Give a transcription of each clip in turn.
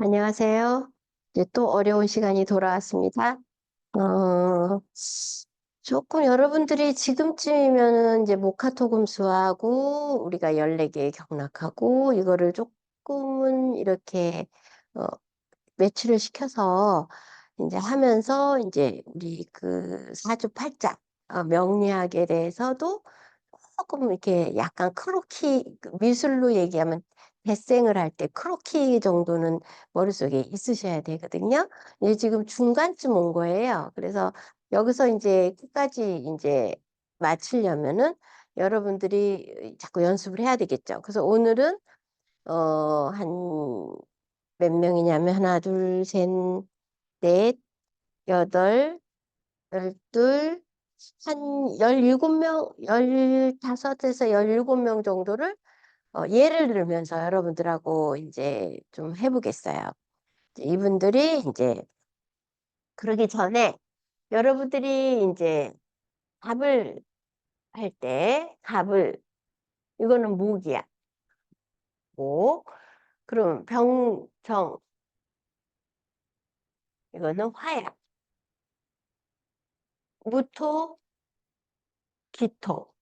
안녕하세요. 이제 또 어려운 시간이 돌아왔습니다. 어, 조금 여러분들이 지금쯤이면은 이제 모카토금수하고 우리가 14개의 경락하고 이거를 조금은 이렇게 어, 매치를 시켜서 이제 하면서 이제 우리 그 사주팔자 명리학에 대해서도 조금 이렇게 약간 크로키 그 미술로 얘기하면 데생을 할 때 크로키 정도는 머릿속에 있으셔야 되거든요. 이제 지금 중간쯤 온 거예요. 그래서 여기서 이제 끝까지 이제 맞추려면은 여러분들이 자꾸 연습을 해야 되겠죠. 그래서 오늘은 한 몇 명이냐면 하나, 둘, 셋, 넷, 여덟, 열둘, 한 17명, 15에서 17명 정도를 예를 들면서 여러분들하고 이제 좀 해보겠어요. 이분들이 이제 그러기 전에 여러분들이 이제 답을 할 때 답을 이거는 목이야. 목. 그럼 병정 이거는 화야. 무토 기토.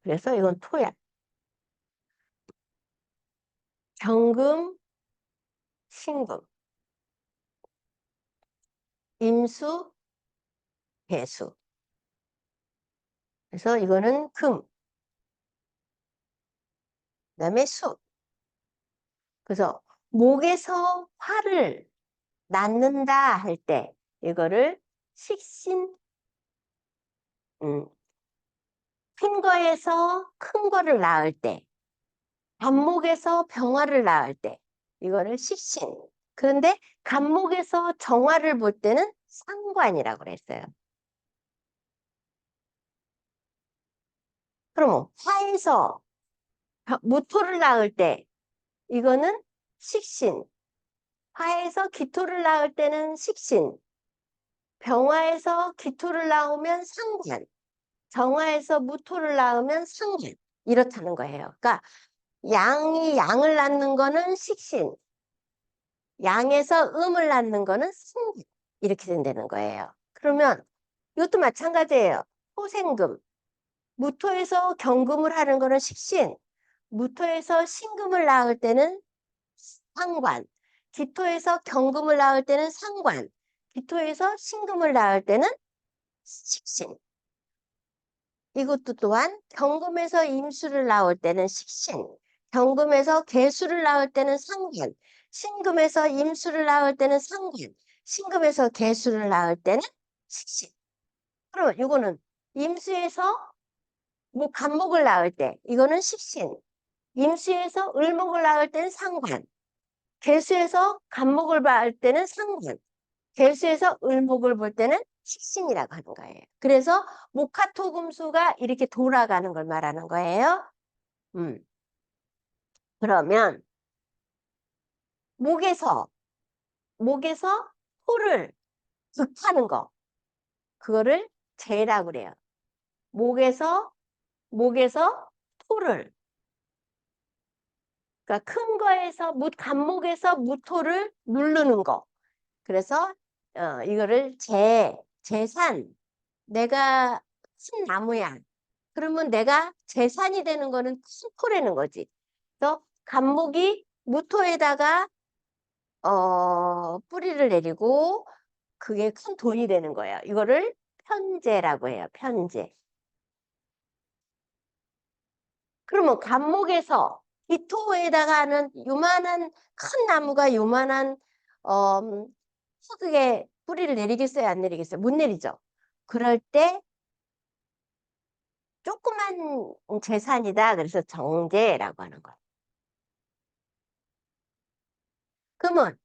그래서 이건 토야. 경금 신금. 임수 배수. 그래서 이거는 금. 그다음에 수. 그래서 목에서 화를 낳는다 할 때 이거를 식신 큰 거에서 큰 거를 낳을 때 간목에서 병화를 낳을 때 이거를 식신. 그런데 간목에서 정화를 볼 때는 상관이라고 그랬어요. 그럼 화에서 무토를 낳을 때 이거는 식신. 화에서 기토를 낳을 때는 식신. 병화에서 기토를 낳으면 상관. 정화에서 무토를 낳으면 상관. 이렇다는 거예요. 그러니까 양이 양을 낳는 거는 식신, 양에서 음을 낳는 거는 승진. 이렇게 된다는 거예요. 그러면 이것도 마찬가지예요. 토생금. 무토에서 경금을 하는 거는 식신, 무토에서 신금을 낳을 때는 상관, 기토에서 경금을 낳을 때는 상관, 기토에서 신금을 낳을 때는 식신. 이것도 또한 경금에서 임수를 낳을 때는 식신, 경금에서 계수를 낳을 때는 상관, 신금에서 임수를 낳을 때는 상관, 신금에서 계수를 낳을 때는 식신. 그러면 이거는 임수에서 뭐 간목을 낳을 때 이거는 식신, 임수에서 을목을 낳을 때는 상관, 계수에서 간목을 낳을 때는 상관, 계수에서 을목을 볼 때는 식신이라고 하는 거예요. 그래서 목화토금수가 이렇게 돌아가는 걸 말하는 거예요. 음. 그러면 목에서 토를 극하는 거 그거를 재라고 그래요. 목에서 토를 그러니까 큰 거에서 간목에서 무토를 누르는 거. 그래서 이거를 재산. 내가 큰 나무야. 그러면 내가 재산이 되는 거는 큰 토라는 거지. 그래서 간목이 무토에다가 뿌리를 내리고 그게 큰 돈이 되는 거예요. 이거를 편재라고 해요. 편재. 그러면 간목에서 기토에다가 하는 요만한 큰 나무가 요만한 흙에 뿌리를 내리겠어요? 안 내리겠어요? 못 내리죠. 그럴 때 조그만 재산이다. 그래서 정재라고 하는 거예요. 그러면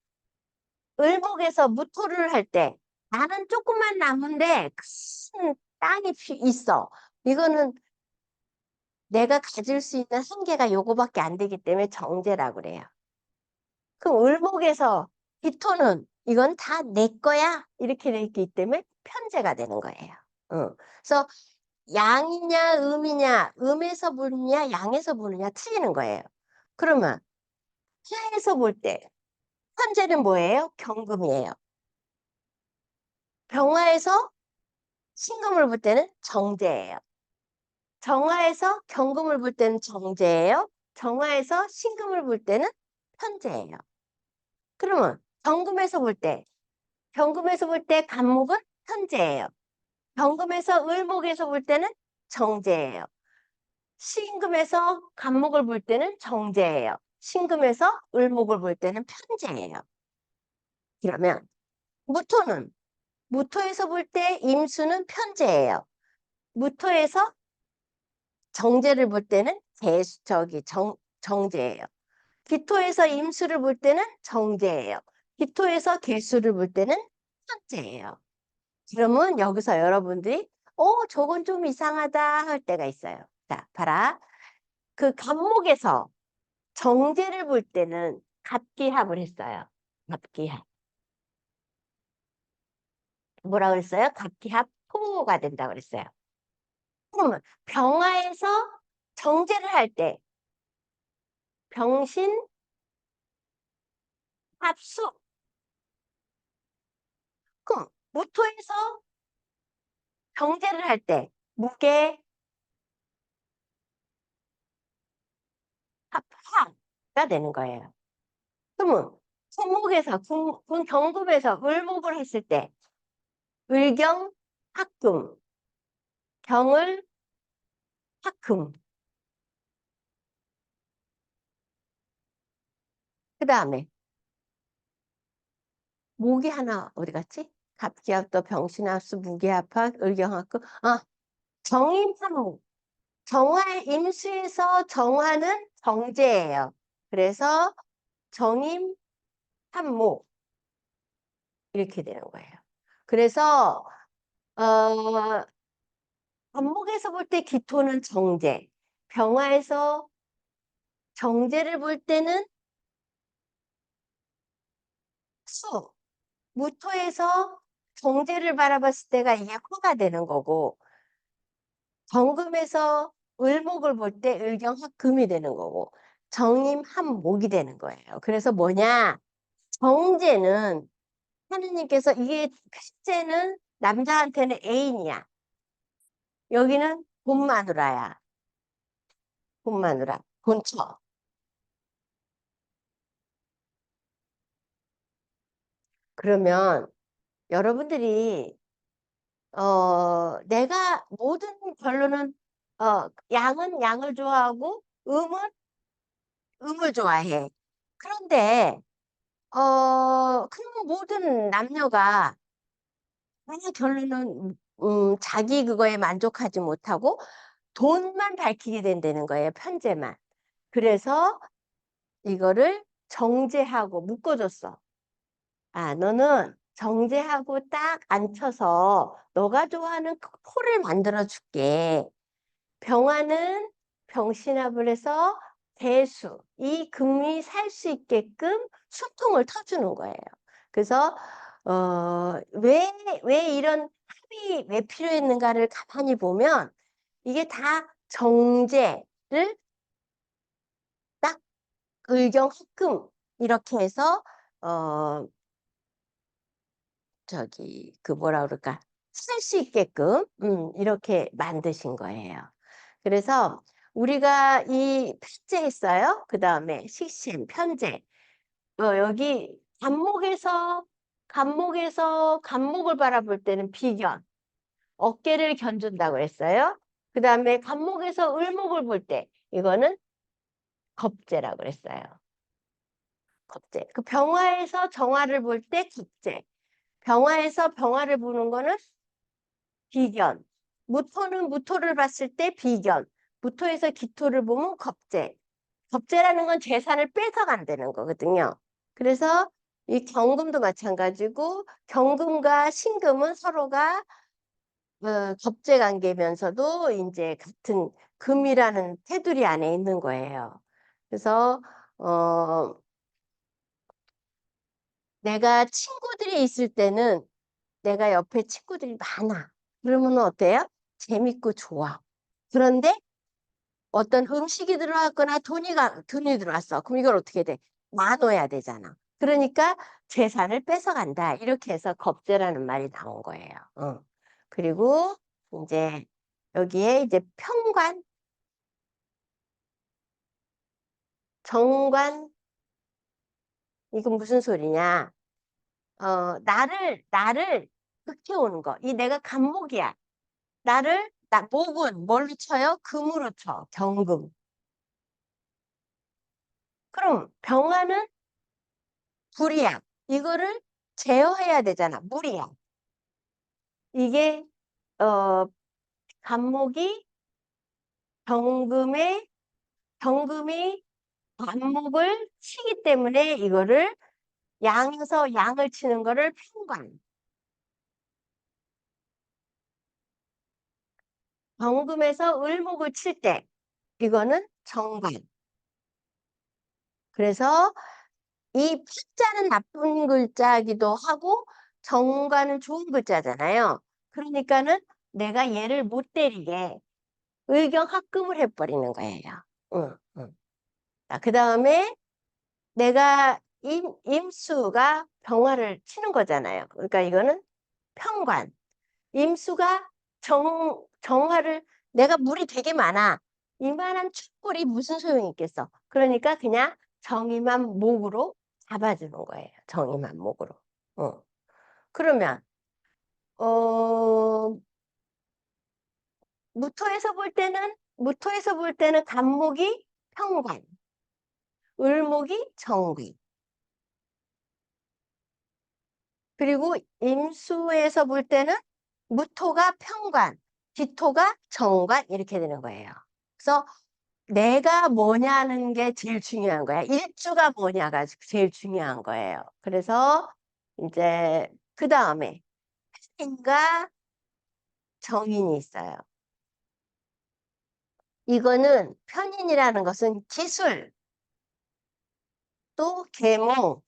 을목에서 무토를 할 때 나는 조그만 나무인데 큰 땅이 있어. 이거는 내가 가질 수 있는 한계가 요거밖에 안 되기 때문에 정제라고 그래요. 그럼 을목에서 기토는 이건 다 내 거야 이렇게 돼 있기 때문에 편제가 되는 거예요. 그래서 양이냐 음이냐 음에서 보느냐 양에서 보느냐 틀리는 거예요. 그러면 화에서 볼 때 현재는 뭐예요? 경금이에요. 병화에서 신금을 볼 때는 정제예요. 정화에서 경금을 볼 때는 정제예요. 정화에서 신금을 볼 때는 편제예요. 그러면 경금에서 볼 때 간목은 편제예요. 경금에서 을목에서 볼 때는 정제예요. 신금에서 간목을 볼 때는 정제예요. 신금에서 을목을 볼 때는 편제예요. 그러면 무토는 무토에서 볼 때 임수는 편제예요. 무토에서 정제를 볼 때는 정제예요. 기토에서 임수를 볼 때는 정제예요. 기토에서 개수를 볼 때는 편제예요. 그러면 여기서 여러분들이 저건 좀 이상하다 할 때가 있어요. 자, 봐라. 그 간목에서 정제를 볼 때는 갑기합을 했어요. 갑기합. 뭐라 그랬어요? 갑기합 토가 된다고 그랬어요. 그러면 병화에서 정제를 할 때 병신 합수. 그럼 무토에서 정제를 할 때 무게 합화가 되는 거예요. 그러면 경금에서 을목을 했을 때 을경 합금, 경을 합금. 그 다음에 목이 하나 어디 갔지? 갑기합도 병신합수 무게합학 을경합금. 정임합목. 정화의 임수에서 정화는 정제예요. 그래서 정임합목 이렇게 되는 거예요. 그래서 간목에서 볼 때 기토는 정제, 병화에서 정제를 볼 때는 수, 무토에서 정제를 바라봤을 때가 이게 화가 되는 거고, 정금에서 을목을 볼 때 을경합금이 되는 거고, 정임합목이 되는 거예요. 그래서 뭐냐? 정제는 하느님께서 이게 첫째는 남자한테는 애인이야. 여기는 본마누라야. 본마누라, 본처. 그러면 여러분들이 내가 모든 결론은 양은 양을 좋아하고 음은 음을 좋아해. 그런데 그러면 모든 남녀가 만약 결론은 자기 그거에 만족하지 못하고 돈만 밝히게 된다는 거예요. 편제만. 그래서 이거를 정제하고 묶어줬어. 너는 정제하고 딱 앉혀서 너가 좋아하는 그 포를 만들어 줄게. 병화는 병신합을 해서 대수, 이 금이 살 수 있게끔 수통을 터주는 거예요. 그래서 왜 이런 합이 왜 필요했는가를 가만히 보면 이게 다 정제를 딱 을경합금 이렇게 해서 어 그 뭐라 그럴까 쓸 수 있게끔 이렇게 만드신 거예요. 그래서 우리가 이 편제했어요. 그 다음에 식신, 편제. 여기 간목을 바라볼 때는 비견, 어깨를 견준다고 했어요. 그 다음에 간목에서 을목을 볼 때 이거는 겁재라고 그랬어요. 겁재. 그 병화에서 정화를 볼 때 겁재. 병화에서 병화를 보는 거는 비견. 무토는 무토를 봤을 때 비견. 무토에서 기토를 보면 겁재. 겁재라는 건 재산을 뺏어간다는 거거든요. 그래서 이 경금도 마찬가지고 경금과 신금은 서로가 겁재 관계면서도 이제 같은 금이라는 테두리 안에 있는 거예요. 그래서 내가 친구들이 있을 때는 내가 옆에 친구들이 많아. 그러면 어때요? 재밌고 좋아. 그런데 어떤 음식이 들어왔거나 돈이 들어왔어. 그럼 이걸 어떻게 돼? 나눠야 되잖아. 그러니까 재산을 뺏어간다. 이렇게 해서 겁재라는 말이 나온 거예요. 그리고 이제 여기에 이제 평관, 정관, 이건 무슨 소리냐? 나를 극해오는 거. 이 내가 간목이야. 목은 뭘로 쳐요? 금으로 쳐. 경금. 그럼 병화는 불이야. 이거를 제어해야 되잖아. 물이야. 이게, 어, 간목이 경금에, 경금이 간목을 치기 때문에 이거를 양에서 양을 치는 거를 평관. 경금에서 을목을 칠 때, 이거는 정관. 그래서 이 파자는 나쁜 글자이기도 하고 정관은 좋은 글자잖아요. 그러니까는 내가 얘를 못 때리게 의경합금을 해버리는 거예요. 응, 응. 그 다음에 내가 임수가 병화를 치는 거잖아요. 그러니까 이거는 평관. 임수가 정화를, 내가 물이 되게 많아. 이만한 촛불이 무슨 소용이 있겠어. 그러니까 그냥 정의만 목으로 잡아주는 거예요. 정의만 목으로. 어. 그러면, 어, 무토에서 볼 때는 간목이 평관, 을목이 정관. 그리고 임수에서 볼 때는 무토가 평관, 기토가 정관 이렇게 되는 거예요. 그래서 내가 뭐냐는 게 제일 중요한 거야. 일주가 뭐냐가 제일 중요한 거예요. 그래서 이제 그 다음에 인과 정인이 있어요. 이거는 편인이라는 것은 기술, 또 계몽,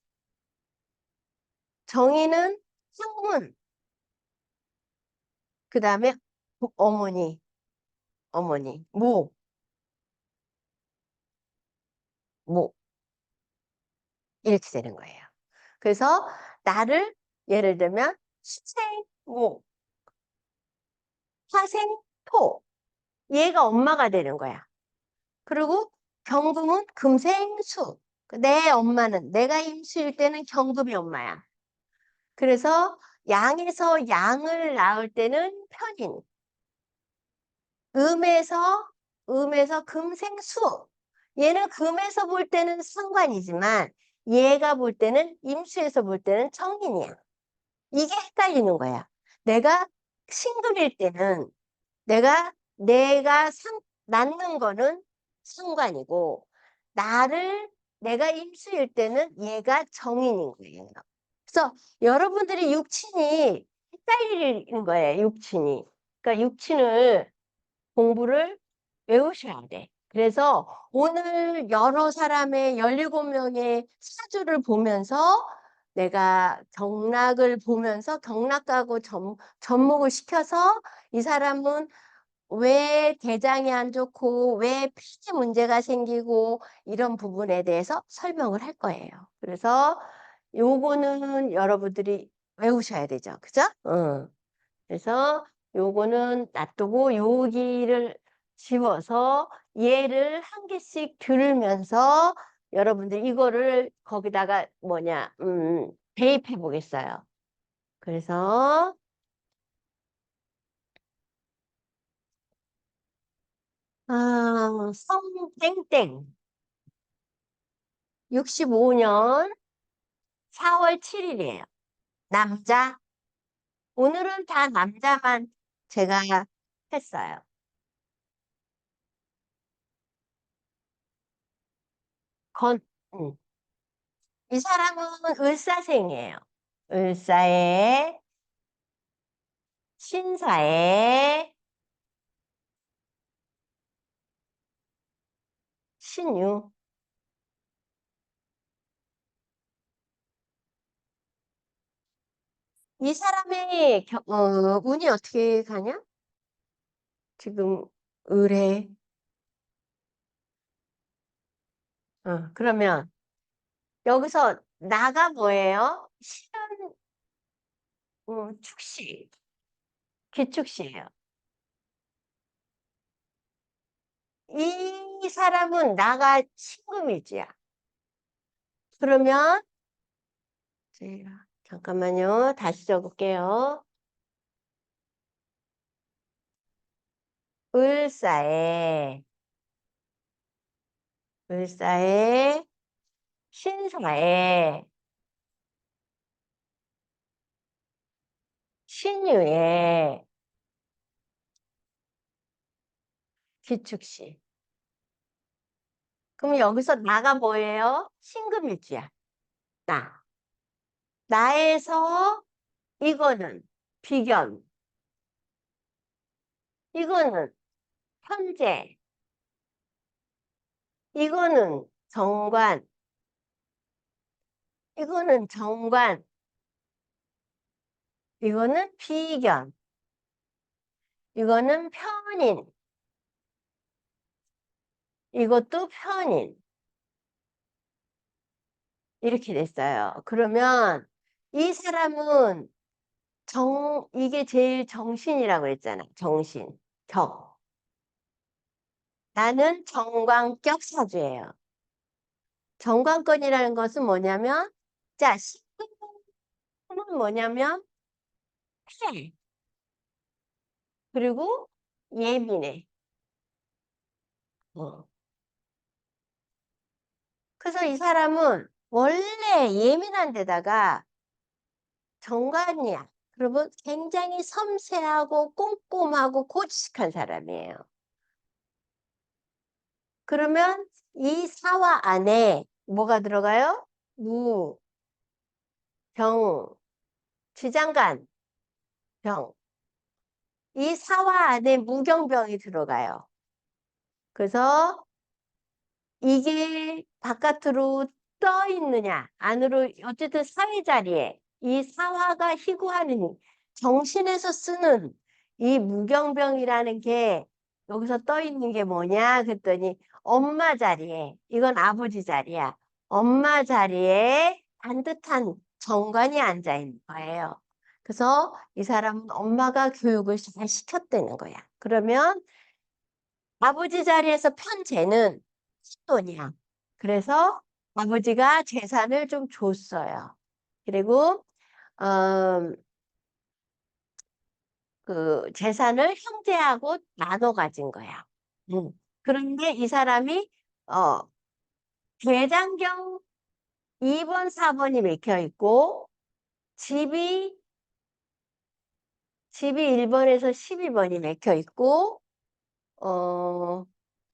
정인은 학문, 그 다음에 어머니, 목, 목 이렇게 되는 거예요. 그래서 나를 예를 들면 수생목, 화생토 얘가 엄마가 되는 거야. 그리고 경금은 금생수. 내 엄마는 내가 임수일 때는 경금이 엄마야. 그래서 양에서 양을 낳을 때는 편인. 음에서 금생수. 얘는 금에서 볼 때는 상관이지만 얘가 볼 때는 임수에서 볼 때는 정인이야. 이게 헷갈리는 거야. 내가 신금일 때는 내가 낳는 거는 상관이고, 내가 임수일 때는 얘가 정인인 거예요. 그래서 여러분들이 육친이 헷갈리는 거예요, 육친이. 그러니까 육친을 공부를 외우셔야 돼. 그래서 오늘 여러 사람의 17명의 사주를 보면서 내가 경락을 보면서 경락하고 접목을 시켜서 이 사람은 왜 대장이 안 좋고 왜 폐지 문제가 생기고 이런 부분에 대해서 설명을 할 거예요. 그래서 요거는 여러분들이 외우셔야 되죠. 그죠? 응. 그래서 요거는 놔두고 여기를 지워서 얘를 한 개씩 들으면서 여러분들 이거를 거기다가 대입해 보겠어요. 그래서 성땡땡 65년 4월 7일이에요. 남자. 오늘은 다 남자만 제가 했어요. 건, 음. 이 사람은 을사생이에요. 을사에, 신사에, 신유. 이 사람의 운이 어떻게 가냐? 지금 을에. 그러면 여기서 나가 뭐예요? 실은 축시, 기축시예요. 이 사람은 나가 친금일지야. 그러면 제가 잠깐만요. 다시 적을게요. 을사에 을사에 신사에 신유에 기축시. 그럼 여기서 나가 뭐예요? 신금일주야. 나. 나에서 이거는 비견. 이거는 현재. 이거는 정관. 이거는 정관. 이거는 비견. 이거는 편인. 이것도 편인. 이렇게 됐어요. 그러면 이 사람은 이게 제일 정신이라고 했잖아. 정신. 격. 나는 정관격 사주예요. 정관권이라는 것은 뭐냐면, 자, 신금은 뭐냐면, 해. 그리고 예민해. 어. 그래서 이 사람은 원래 예민한 데다가 정관이야. 그러면 굉장히 섬세하고 꼼꼼하고 고지식한 사람이에요. 그러면 이 사화 안에 뭐가 들어가요? 무, 병, 지장간, 병. 이 사화 안에 무경병이 들어가요. 그래서 이게 바깥으로 떠 있느냐, 안으로, 어쨌든 사회 자리에 이 사화가 희구하는 정신에서 쓰는 이 무경병이라는 게 여기서 떠 있는 게 뭐냐 그랬더니 엄마 자리에, 이건 아버지 자리야. 엄마 자리에 반듯한 정관이 앉아 있는 거예요. 그래서 이 사람은 엄마가 교육을 잘 시켰다는 거야. 그러면 아버지 자리에서 편제는 신돈이야. 그래서 아버지가 재산을 좀 줬어요. 그리고 음, 그 재산을 형제하고 나눠 가진 거야. 음. 그런데 이 사람이 어, 대장경 2번, 4번이 맥혀 있고 집이 1번에서 12번이 맥혀 있고 또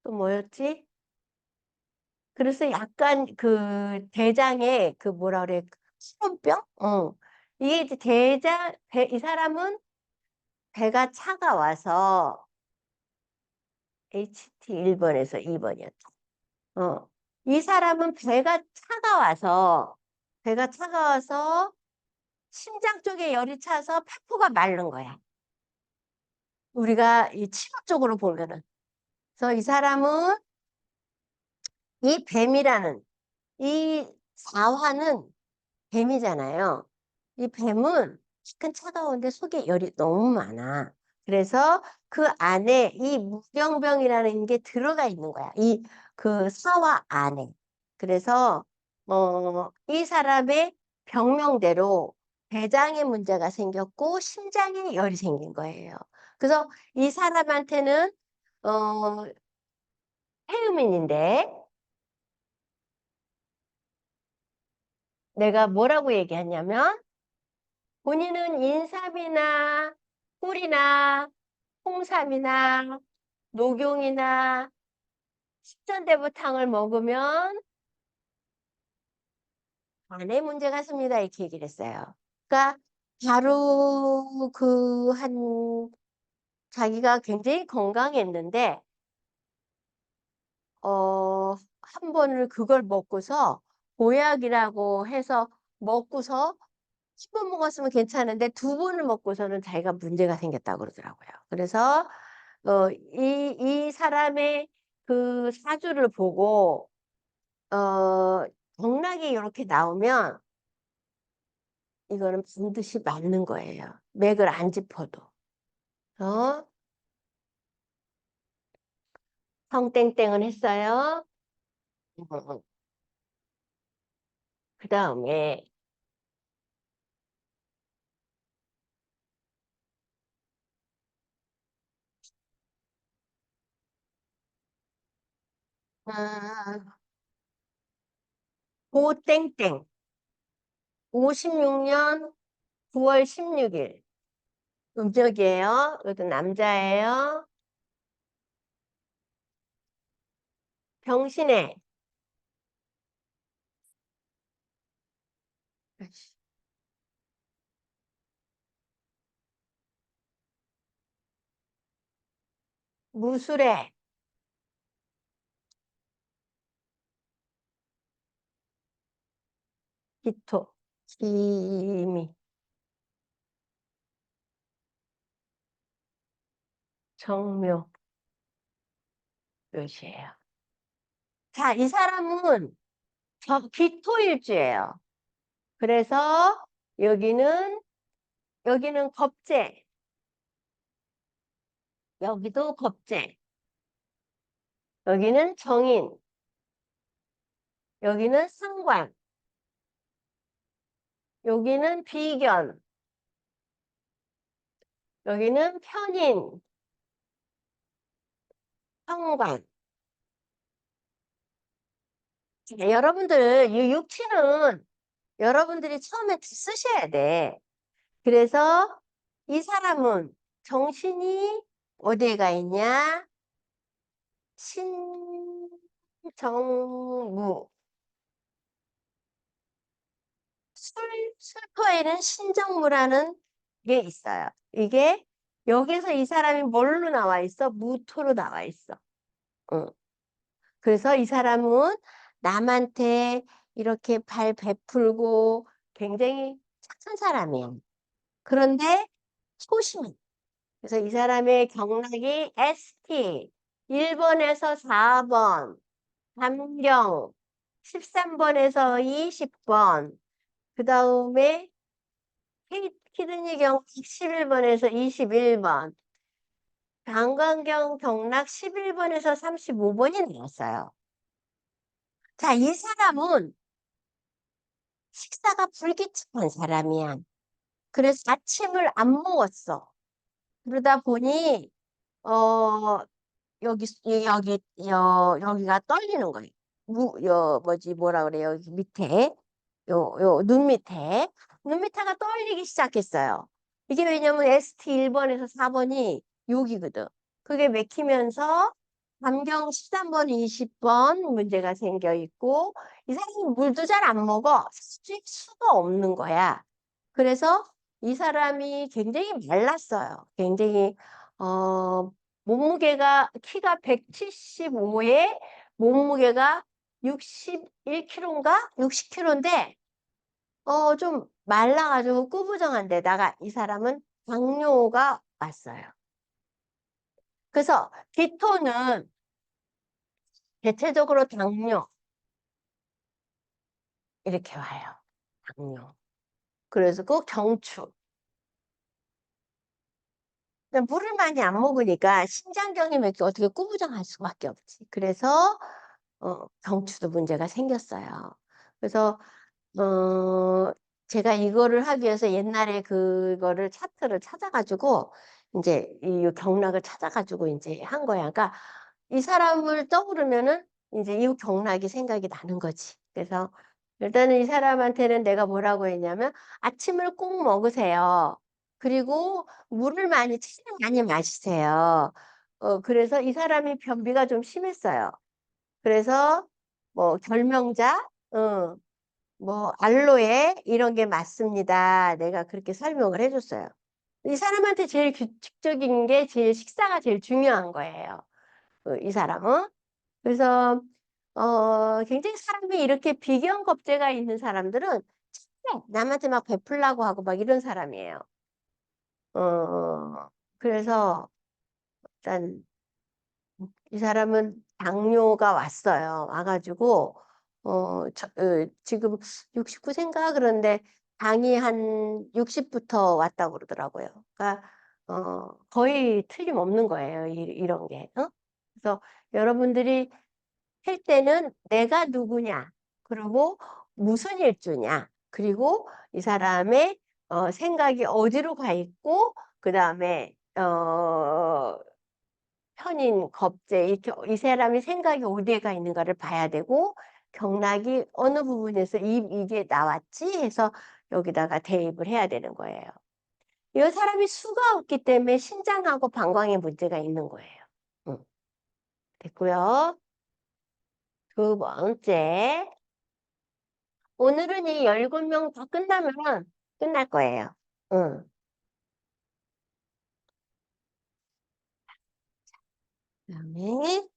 뭐였지? 그래서 약간 그 대장에 그 뭐라 그래 수분병? 이게 이제 이 사람은 배가 차가워서 HT 1번에서 2번이었죠. 이 사람은 배가 차가워서 심장 쪽에 열이 차서 폐포가 마른 거야. 우리가 이 치료 쪽으로 보면은. 그래서 이 사람은 이 뱀이라는 이 사화는 뱀이잖아요. 이 뱀은 시큰 차가운데 속에 열이 너무 많아. 그래서 그 안에 이 무경병이라는 게 들어가 있는 거야. 이 그 사화 안에. 그래서 이 사람의 병명대로 대장에 문제가 생겼고 심장에 열이 생긴 거예요. 그래서 이 사람한테는 어, 해음인인데 내가 뭐라고 얘기했냐면 본인은 인삼이나 꿀이나 홍삼이나 녹용이나 십전대부탕을 먹으면 간에 문제가 있습니다. 이렇게 얘기를 했어요. 그러니까 바로 자기가 굉장히 건강했는데 한 번을 그걸 먹고서 보약이라고 해서 먹고서 10번 먹었으면 괜찮은데 2번을 먹고서는 자기가 문제가 생겼다고 그러더라고요. 그래서 이 사람의 그 사주를 보고 어, 만약에 이렇게 나오면 이거는 반드시 맞는 거예요. 맥을 안 짚어도. 어? 성땡땡은 했어요. 그 다음에 고땡땡 56년 9월 16일 음력이에요. 이것도 남자예요. 병신의 무술의 기토 기미 정묘 묘시예요. 자, 이 사람은 기토일주예요. 그래서 여기는 겁재, 여기도 겁재, 여기는 정인, 여기는 상관, 여기는 비견, 여기는 편인, 상관. 자, 여러분들 이 육치는 여러분들이 처음에 쓰셔야 돼. 그래서 이 사람은 정신이 어디에 가 있냐? 신정무. 술토에는 신정무라는 게 있어요. 이게 여기서 이 사람이 뭘로 나와 있어? 무토로 나와 있어. 응. 그래서 이 사람은 남한테 이렇게 발 베풀고 굉장히 착한 사람이야. 그런데 소심해. 그래서 이 사람의 경락이 ST 1번에서 4번, 감경 13번에서 20번, 그 다음에 키드니 경락 11번에서 21번, 방광경 경락 11번에서 35번이 나왔어요. 자, 이 사람은 식사가 불규칙한 사람이야. 그래서 아침을 안 먹었어. 그러다 보니 어 여기가 떨리는 거예요. 뭐지 뭐라 그래 여기 밑에 눈 밑에가 떨리기 시작했어요. 이게 왜냐면 ST 1번에서 4번이 여기거든. 그게 맥히면서 감경 13번, 20번 문제가 생겨 있고 이 사람이 물도 잘 안 먹어. 수가 없는 거야. 그래서 이 사람이 굉장히 말랐어요. 굉장히 어 몸무게가 키가 175에 몸무게가 61kg인가? 60kg인데 좀 말라가지고 꾸부정한 데다가 이 사람은 당뇨가 왔어요. 그래서 기토는 대체적으로 당뇨 이렇게 와요. 당뇨. 그래서 그 경추. 근데 물을 많이 안 먹으니까 신장경이 이렇게 어떻게 꾸부정할 수밖에 없지. 그래서 경추도 문제가 생겼어요. 그래서 제가 이거를 하기 위해서 옛날에 그거를 차트를 찾아가지고 이제 이 경락을 찾아가지고 이제 한 거야. 그러니까 이 사람을 떠오르면은 이제 이 경락이 생각이 나는 거지. 그래서 일단은 이 사람한테는 내가 뭐라고 했냐면 아침을 꼭 먹으세요. 그리고 물을 최대한 많이 마시세요. 그래서 이 사람이 변비가 좀 심했어요. 그래서 뭐 결명자, 뭐 알로에 이런 게 맞습니다. 내가 그렇게 설명을 해줬어요. 이 사람한테 제일 규칙적인 게 제일 식사가 제일 중요한 거예요. 이 사람은. 그래서 굉장히 사람이 이렇게 비경 겁재가 있는 사람들은 남한테 막 베풀라고 하고 막 이런 사람이에요. 그래서 일단 이 사람은 당뇨가 왔어요. 와가지고 지금 69세인가 그런데 당이 한 60부터 왔다고 그러더라고요. 그러니까 거의 틀림없는 거예요. 이런 게. 그래서 여러분들이 할 때는 내가 누구냐, 그리고 무슨 일주냐, 그리고 이 사람의 생각이 어디로 가 있고, 그 다음에 현인, 겁재, 이렇게 이 사람이 생각이 어디에 가 있는가를 봐야 되고, 경락이 어느 부분에서 이게 나왔지 해서 여기다가 대입을 해야 되는 거예요. 이 사람이 수가 없기 때문에 신장하고 방광에 문제가 있는 거예요. 응. 됐고요. 두 번째. 오늘은 이 17명 다 끝나면 끝날 거예요. 응. 그다음에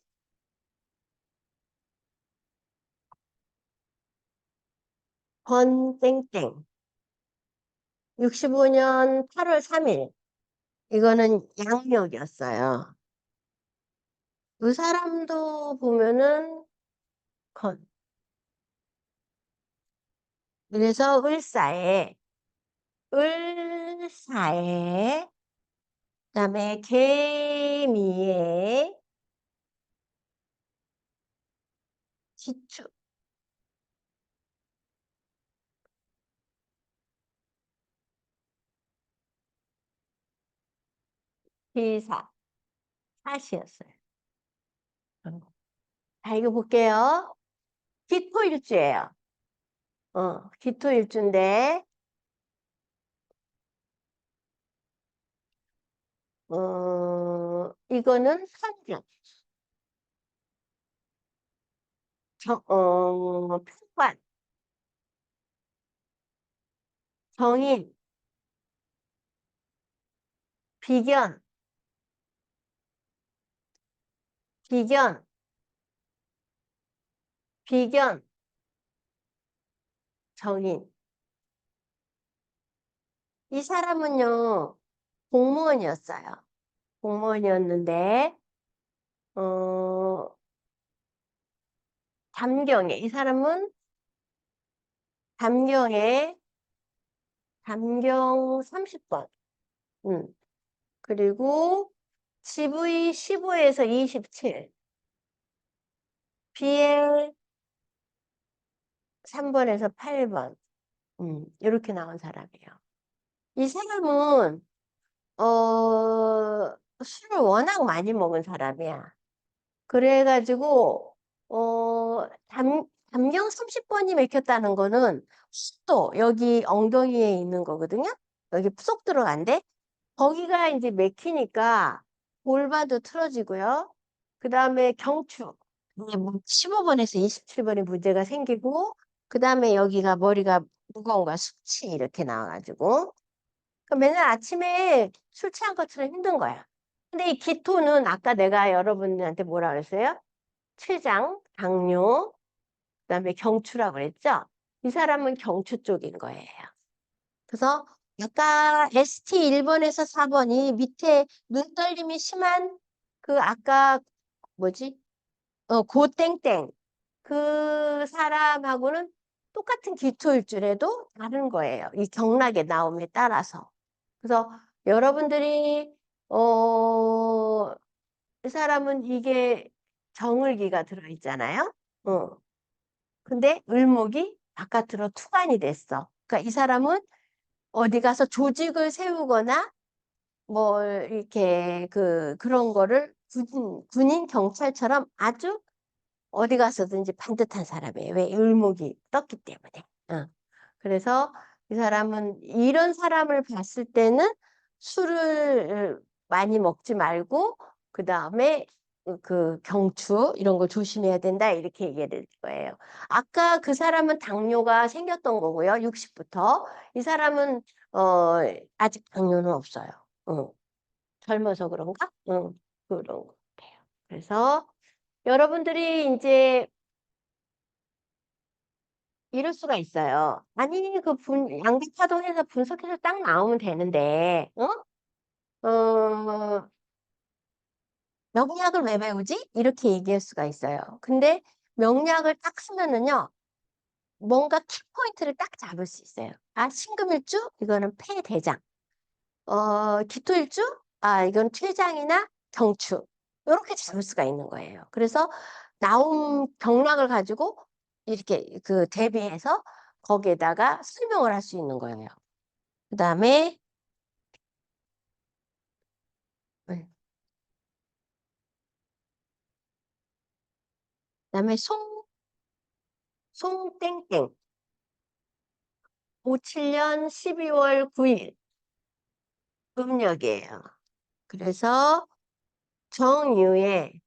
권땡땡. 65년 8월 3일. 이거는 양력이었어요. 이 사람도 보면은 건. 그래서 을사에, 그다음에 개미에, 기축, 기사, 사시였어요. 자, 이거 볼게요. 기토일주예요. 기토일주인데, 이거는 선정, 평관, 정인, 비견, 비견, 비견, 정인. 이 사람은요, 공무원이었어요. 공무원이었는데, 어, 담경에, 이 사람은 담경에, 담경 30번. 그리고 GV 15에서 27, BL 3번에서 8번. 이렇게 나온 사람이에요. 이 사람은, 술을 워낙 많이 먹은 사람이야. 그래가지고, 담경 30번이 맥혔다는 거는 또 여기 엉덩이에 있는 거거든요. 여기 쏙 들어간대. 거기가 이제 맥히니까 골반도 틀어지고요. 그 다음에 경추. 이제 뭐 15번에서 27번에 문제가 생기고, 그 다음에 여기가 머리가 무거운 거야. 숙취 이렇게 나와가지고. 그 맨날 아침에 술 취한 것처럼 힘든 거야. 근데 이 기토는 아까 내가 여러분들한테 뭐라 그랬어요? 췌장, 당뇨, 그다음에 경추라고 그랬죠? 이 사람은 경추 쪽인 거예요. 그래서 아까 ST 1번에서 4번이 밑에 눈떨림이 심한 그 아까 뭐지? 고땡땡 그 사람하고는 똑같은 기토일 줄에도 다른 거예요. 이 경락의 나옴에 따라서. 그래서 여러분들이 이 사람은 이게 정을기가 들어있잖아요. 근데 을목이 바깥으로 투관이 됐어. 그러니까 이 사람은 어디 가서 조직을 세우거나 뭐 이렇게 그런 거를 군인 경찰처럼 아주 어디 가서든지 반듯한 사람이에요. 왜? 을목이 떴기 때문에. 그래서 이 사람은 이런 사람을 봤을 때는 술을 많이 먹지 말고 그 다음에 그 경추 이런 걸 조심해야 된다 이렇게 얘기를 할 거예요. 아까 그 사람은 당뇨가 생겼던 거고요. 60부터. 이 사람은 아직 당뇨는 없어요. 젊어서 그런가? 그런 것 같아요. 그래서 여러분들이 이제 이럴 수가 있어요. 아니, 양극화동에서 분석해서 딱 나오면 되는데, 명리학을 왜 배우지? 이렇게 얘기할 수가 있어요. 근데 명략을 딱 하면은요, 뭔가 키포인트를 딱 잡을 수 있어요. 아, 신금일주? 이거는 폐대장. 기토일주? 아, 이건 퇴장이나 경추. 이렇게 잡을 수가 있는 거예요. 그래서 나온 경락을 가지고 이렇게 그 대비해서 거기에다가 설명을 할 수 있는 거예요. 그 다음에, 그다음에 송땡땡. 57년 12월 9일 음력이에요. 그래서 정유의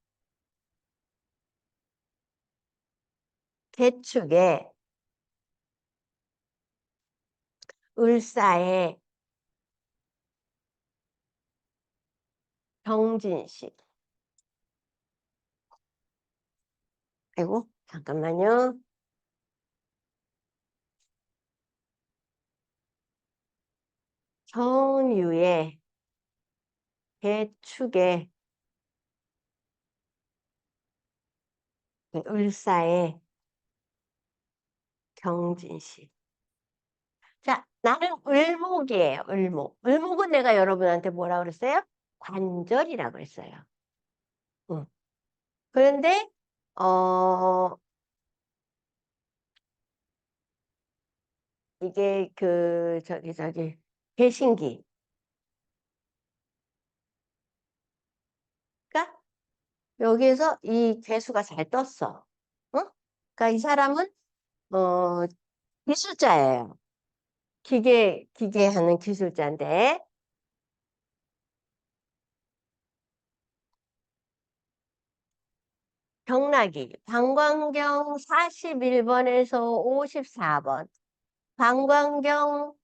개축에 을사에 경진식. 아이고, 잠깐만요. 정유의 개축에 을사에 경진식. 자, 나는 을목이에요. 을목. 을목은 내가 여러분한테 뭐라 그랬어요? 관절이라고 그랬어요. 응. 그런데 어 이게 그 저기 개신기. 그러니까 여기에서 이 개수가 잘 떴어. 어? 그러니까 이 사람은 어 기술자예요. 기계하는 기술자인데 경락이 방광경 41번에서 54번, 방광경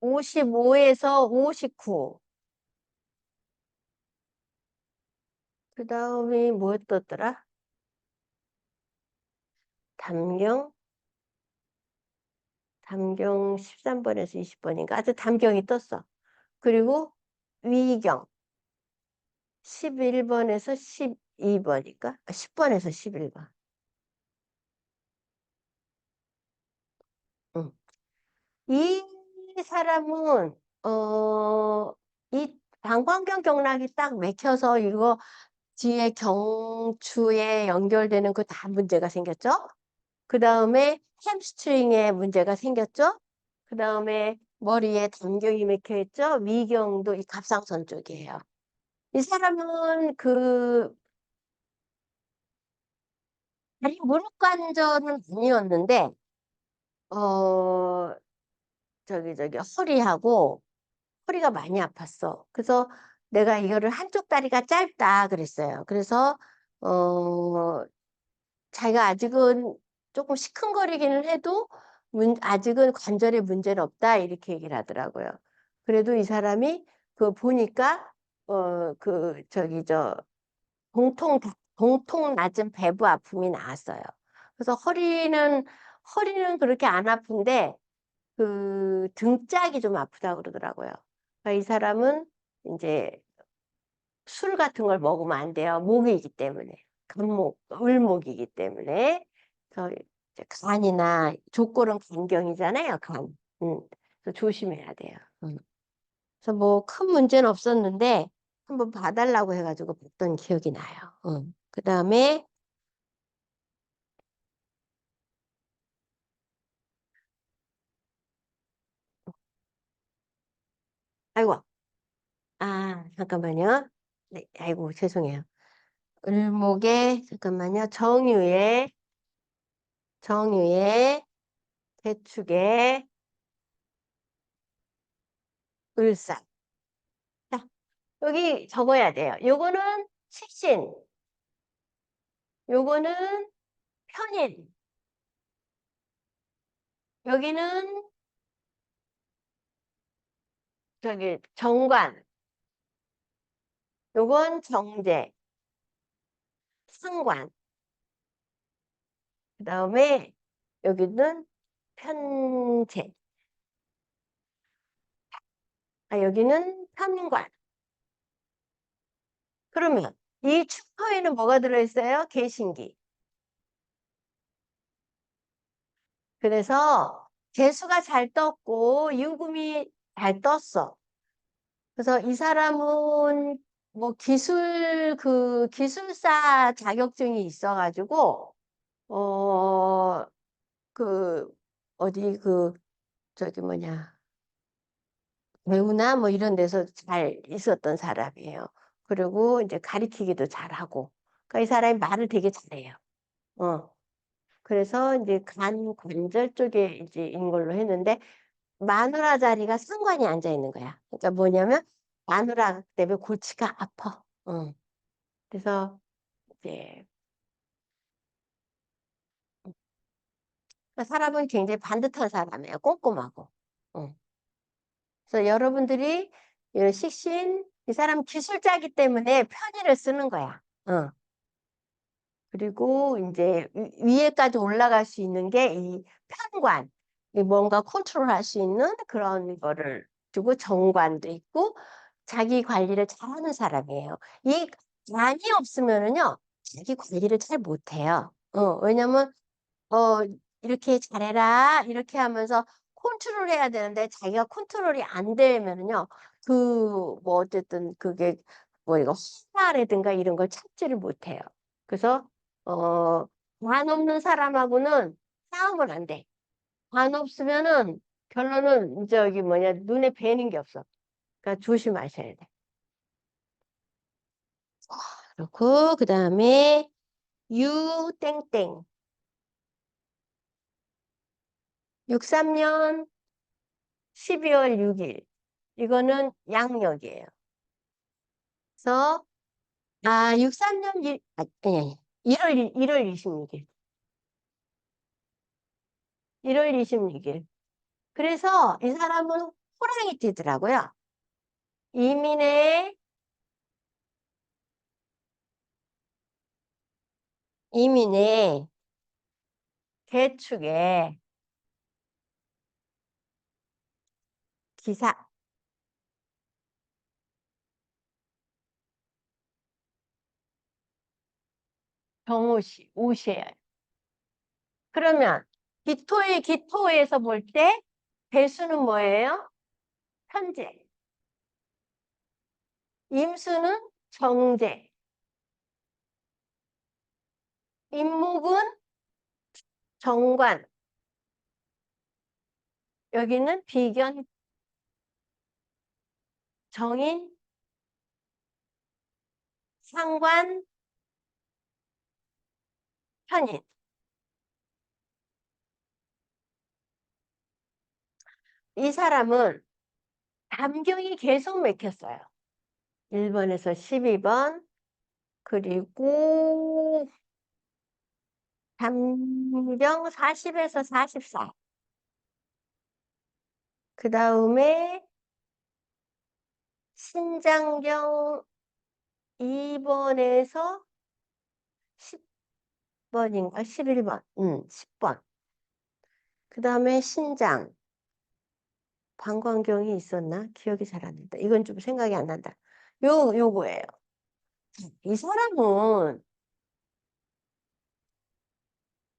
55에서 59. 그 다음이 뭐였더라? 담경? 담경 13번에서 20번인가? 아주 담경이 떴어. 그리고 위경 11번에서 12번인가? 10번에서 11번. 응. 이 사람은 이 방광경 경락이 딱 맥혀서 이거 뒤에 경추에 연결되는 그 다 문제가 생겼죠? 그 다음에 햄스트링에 문제가 생겼죠? 그 다음에 머리에 담경이 맥혀 있죠? 위경도 이 갑상선 쪽이에요. 이 사람은 그 다리 무릎 관절은 아니었는데 어 저기 허리가 많이 아팠어. 그래서 내가 이거를 한쪽 다리가 짧다 그랬어요. 그래서 어 자기가 아직은 조금 시큰거리기는 해도 아직은 관절에 문제는 없다 이렇게 얘기를 하더라고요. 그래도 이 사람이 그 보니까 그 저기 저 동통 낮은 배부 아픔이 나왔어요. 그래서 허리는 그렇게 안 아픈데 그 등짝이 좀 아프다고 그러더라고요. 그러니까 이 사람은 이제 술 같은 걸 먹으면 안 돼요. 목이기 때문에. 을목이기 때문에. 그래서 이제 간이나 족골은 간경이잖아요, 간. 그래서 조심해야 돼요. 그래서 뭐 큰 문제는 없었는데 한번 봐달라고 해가지고 봤던 기억이 나요. 그 다음에, 아이고, 잠깐만요. 네, 아이고, 죄송해요. 을목에, 잠깐만요. 정유의, 개축에, 을사. 자, 여기 적어야 돼요. 요거는 식신, 요거는 편인, 여기는 저기 정관, 요건 정제, 상관. 그 다음에 여기는 편제. 여기는 편관. 그러면 이 축포에는 뭐가 들어있어요? 개신기. 그래서 재수가 잘 떴고 유금이 잘 떴어. 그래서 이 사람은 뭐 기술사 자격증이 있어가지고 어 그 어디 저기 뭐냐 배우나 뭐 이런 데서 잘 있었던 사람이에요. 그리고 이제 가리키기도 잘하고. 그러니까 이 사람이 말을 되게 잘해요. 어. 그래서 이제 간 관절 쪽에 이제 인 걸로 했는데 마누라 자리가 상관이 앉아 있는 거야. 그러니까 뭐냐면 마누라 때문에 골치가 아파. 그래서 이제 사람은 굉장히 반듯한 사람이에요. 꼼꼼하고. 어. 그래서 여러분들이 이런 식신 이 사람 기술자이기 때문에 편의를 쓰는 거야. 그리고 이제 위에까지 올라갈 수 있는 게 이 편관, 이 뭔가 컨트롤할 수 있는 그런 거를 두고 정관도 있고 자기 관리를 잘하는 사람이에요. 이 관이 없으면은요 자기 관리를 잘 못해요. 왜냐면 어 이렇게 잘해라 이렇게 하면서 컨트롤해야 되는데 자기가 컨트롤이 안 되면은요 그 뭐 어쨌든 그게 뭐 이거 화라든가 이런 걸 참지를 못해요. 그래서 어, 관 없는 사람하고는 싸우면 안 돼. 관 없으면은 결론은 저기 뭐냐 눈에 뵈는 게 없어. 그러니까 조심하셔야 돼. 그렇고 그다음에 유 땡땡 63년 12월 6일 이거는 양력이에요. 그래서 63년 아니 1월 26일 1월 26일 그래서 이 사람은 호랑이 띠더라고요. 이민의 이민의 개축에 기사 경호시 오시에요. 그러면 기토에서 볼 때 배수는 뭐예요? 편재. 임수는 정제. 임목은 정관. 여기는 비견, 정인, 상관, 편인. 이 사람은 담경이 계속 맥혔어요. 1번에서 12번. 그리고 담경 40에서 44. 그 다음에 신장경 2번에서 10번인가? 11번. 10번. 그 다음에 신장. 방광경이 있었나? 기억이 잘 안 난다. 이건 좀 생각이 안 난다. 요거예요. 이 사람은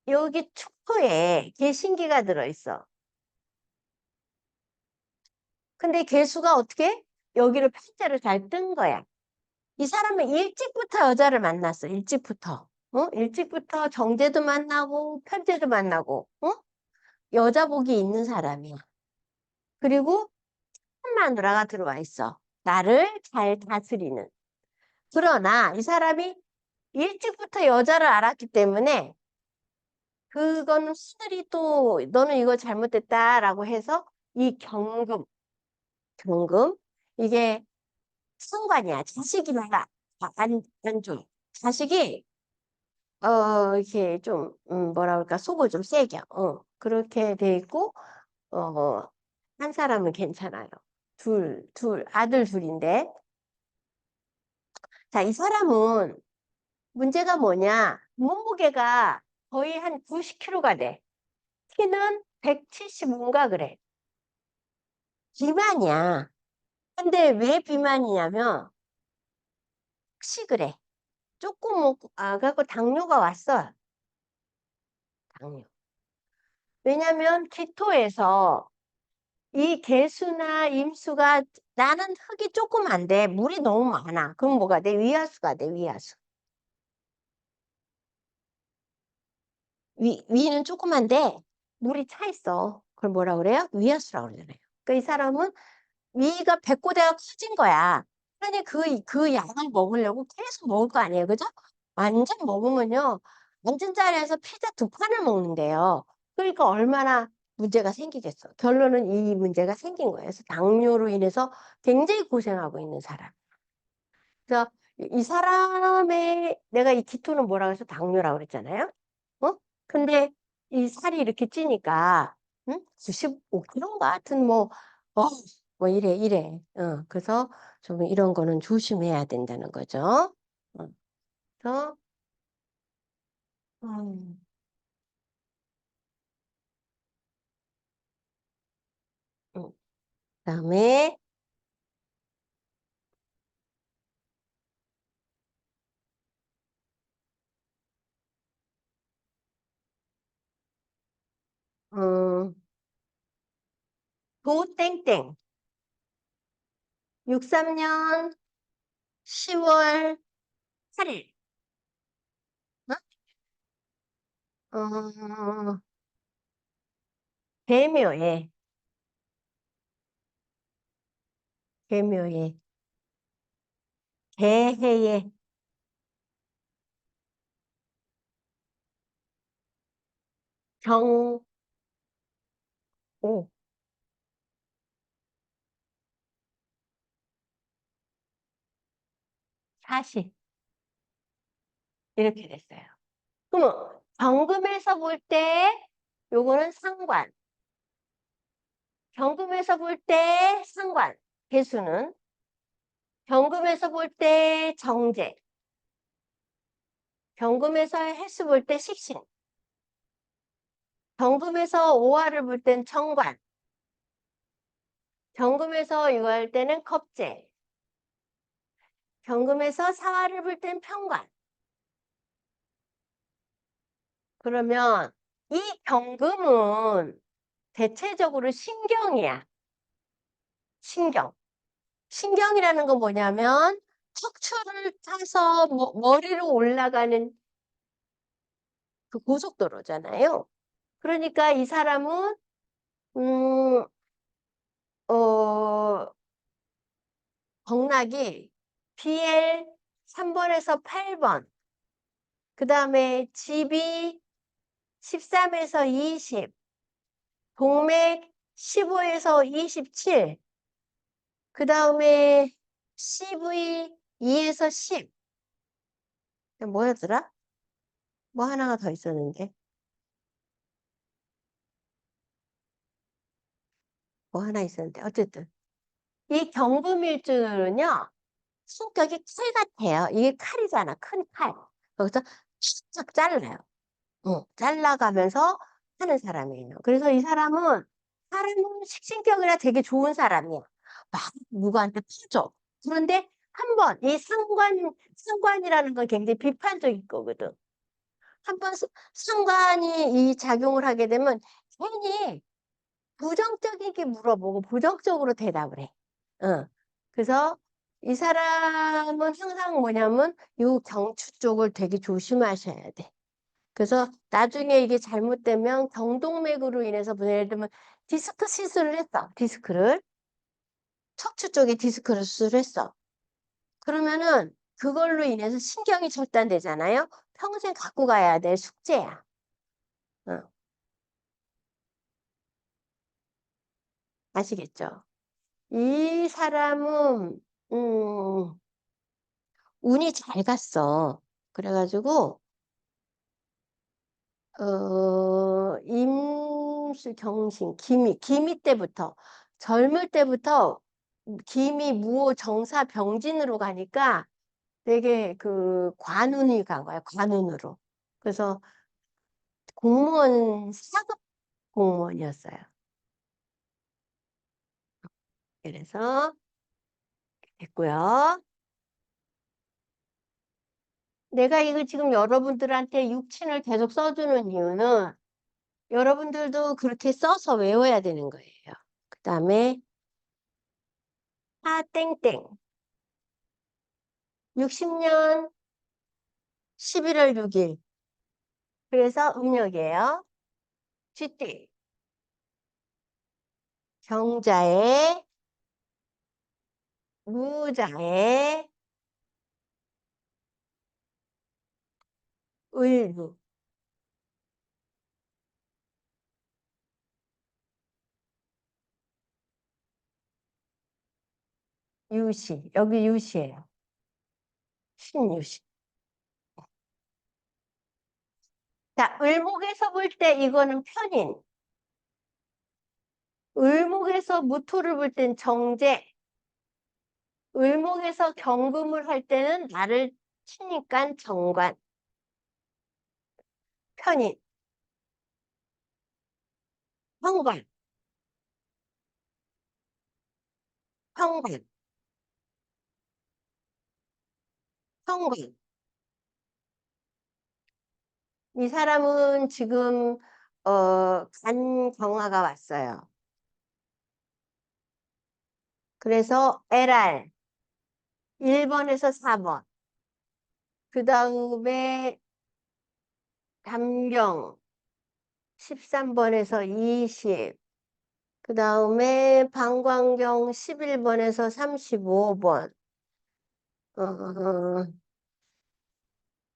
여기 축포에 개신기가 들어있어. 근데 개수가 어떻게? 여기를 편제를 잘 뜬 거야. 이 사람은 일찍부터 여자를 만났어. 일찍부터. 일찍부터 정제도 만나고 편제도 만나고 여자복이 있는 사람이야. 그리고 한 마누라가 들어와 있어. 나를 잘 다스리는. 그러나 이 사람이 일찍부터 여자를 알았기 때문에 그거는 수들이 또 너는 이거 잘못됐다라고 해서 이 경금 이게 상관이야. 자식이 말아 안 줘. 자식이 이렇게 좀 뭐라 그럴까 속을 좀 세게 그렇게 돼 있고 한 사람은 괜찮아요. 아들 둘인데 자, 이 사람은 문제가 뭐냐? 몸무게가 거의 한 90kg가 돼. 키는 175인가 그래. 비만이야. 근데 왜 비만이냐면 혹시 그래. 조금 먹고, 그래갖고 당뇨가 왔어요. 당뇨. 왜냐면 키토에서 이 개수나 임수가 나는 흙이 조금 안 돼. 물이 너무 많아. 그럼 뭐가 돼? 위하수가 돼, 위하수. 위는 조그만데 물이 차 있어. 그걸 뭐라 그래요? 위하수라고 그러잖아요. 그러니까 이 사람은 위가 배꼽대가 커진 거야. 그러니 그 양을 먹으려고 계속 먹을 거 아니에요. 그죠? 완전 먹으면요. 완전 짜리해서 피자 2판을 먹는데요. 그러니까 얼마나 문제가 생기겠어. 결론은 이 문제가 생긴 거예요. 그래서 당뇨로 인해서 굉장히 고생하고 있는 사람. 그래서 이 사람의 내가 이 기토는 뭐라고 해서 당뇨라고 그랬잖아요. 어? 근데 이 살이 이렇게 찌니까 응? 95kg인가 하여튼 뭐 이래. 그래서 좀 이런 거는 조심해야 된다는 거죠. 어, 그래서 음, 음. 그다음에 음, 도땡땡 63년 10월 8일 어? 개묘에 개묘에 개해에 경오 사시 이렇게 됐어요. 그럼 경금에서 볼 때 요거는 상관, 경금에서 볼 때 상관, 개수는 경금에서 볼 때 정제, 경금에서 해수 볼 때 식신, 경금에서 오화를 볼 땐 청관, 경금에서 이거 할 때는 겁재, 경금에서 사화를 볼 땐 평관. 그러면 이 경금은 대체적으로 신경이야. 신경. 신경이라는 건 뭐냐면 척추를 타서 머리로 올라가는 그 고속도로잖아요. 그러니까 이 사람은 음, 경락이 BL 3번에서 8번, 그 다음에 GB 13에서 20, 동맥 15에서 27, 그 다음에 CV 2에서 10. 뭐였더라? 뭐 하나가 더 있었는데. 뭐 하나 있었는데. 어쨌든. 이 경부밀주는요, 성격이 칼 같아요. 이게 칼이잖아, 큰 칼. 거기서 쫙 잘라요. 잘라가면서 하는 사람이에요. 그래서 이 사람은 식신격이라 되게 좋은 사람이야. 막 누구한테 퍼줘. 그런데 한번 이 상관이라는 건 굉장히 비판적인 거거든. 한번 상관이 이 작용을 하게 되면 괜히 부정적이게 물어보고 부정적으로 대답을 해. 그래서 이 사람은 항상 뭐냐면 이 경추 쪽을 되게 조심하셔야 돼. 그래서 나중에 이게 잘못되면 경동맥으로 인해서 예를 들면 디스크 시술을 했어. 디스크를. 척추 쪽에 디스크를 수술했어. 그러면은 그걸로 인해서 신경이 절단되잖아요. 평생 갖고 가야 될 숙제야. 어, 아시겠죠? 이 사람은 음, 운이 잘 갔어. 그래가지고 임수 경신 기미 때부터 젊을 때부터 기미 무호 정사 병진으로 가니까 되게 그 관운이 간 거야. 관운으로. 그래서 공무원 4급 공무원이었어요. 그래서 됐고요. 내가 이거 지금 여러분들한테 육친을 계속 써주는 이유는 여러분들도 그렇게 써서 외워야 되는 거예요. 그 다음에 땡땡 60년 11월 6일 그래서 음력이에요. 쥐띠 경자에 무자에 을루 유시 여기 유시예요. 신유시. 자, 을목에서 볼 때 이거는 편인. 을목에서 무토를 볼 땐 정제. 을목에서 경금을 할 때는 나를 치니까 정관. 편인. 현관. 현관. 현관. 이 사람은 지금 간경화가 왔어요. 그래서 LR 1번에서 4번. 그 다음에 담경 13번에서 20. 그 다음에 방광경 11번에서 35번.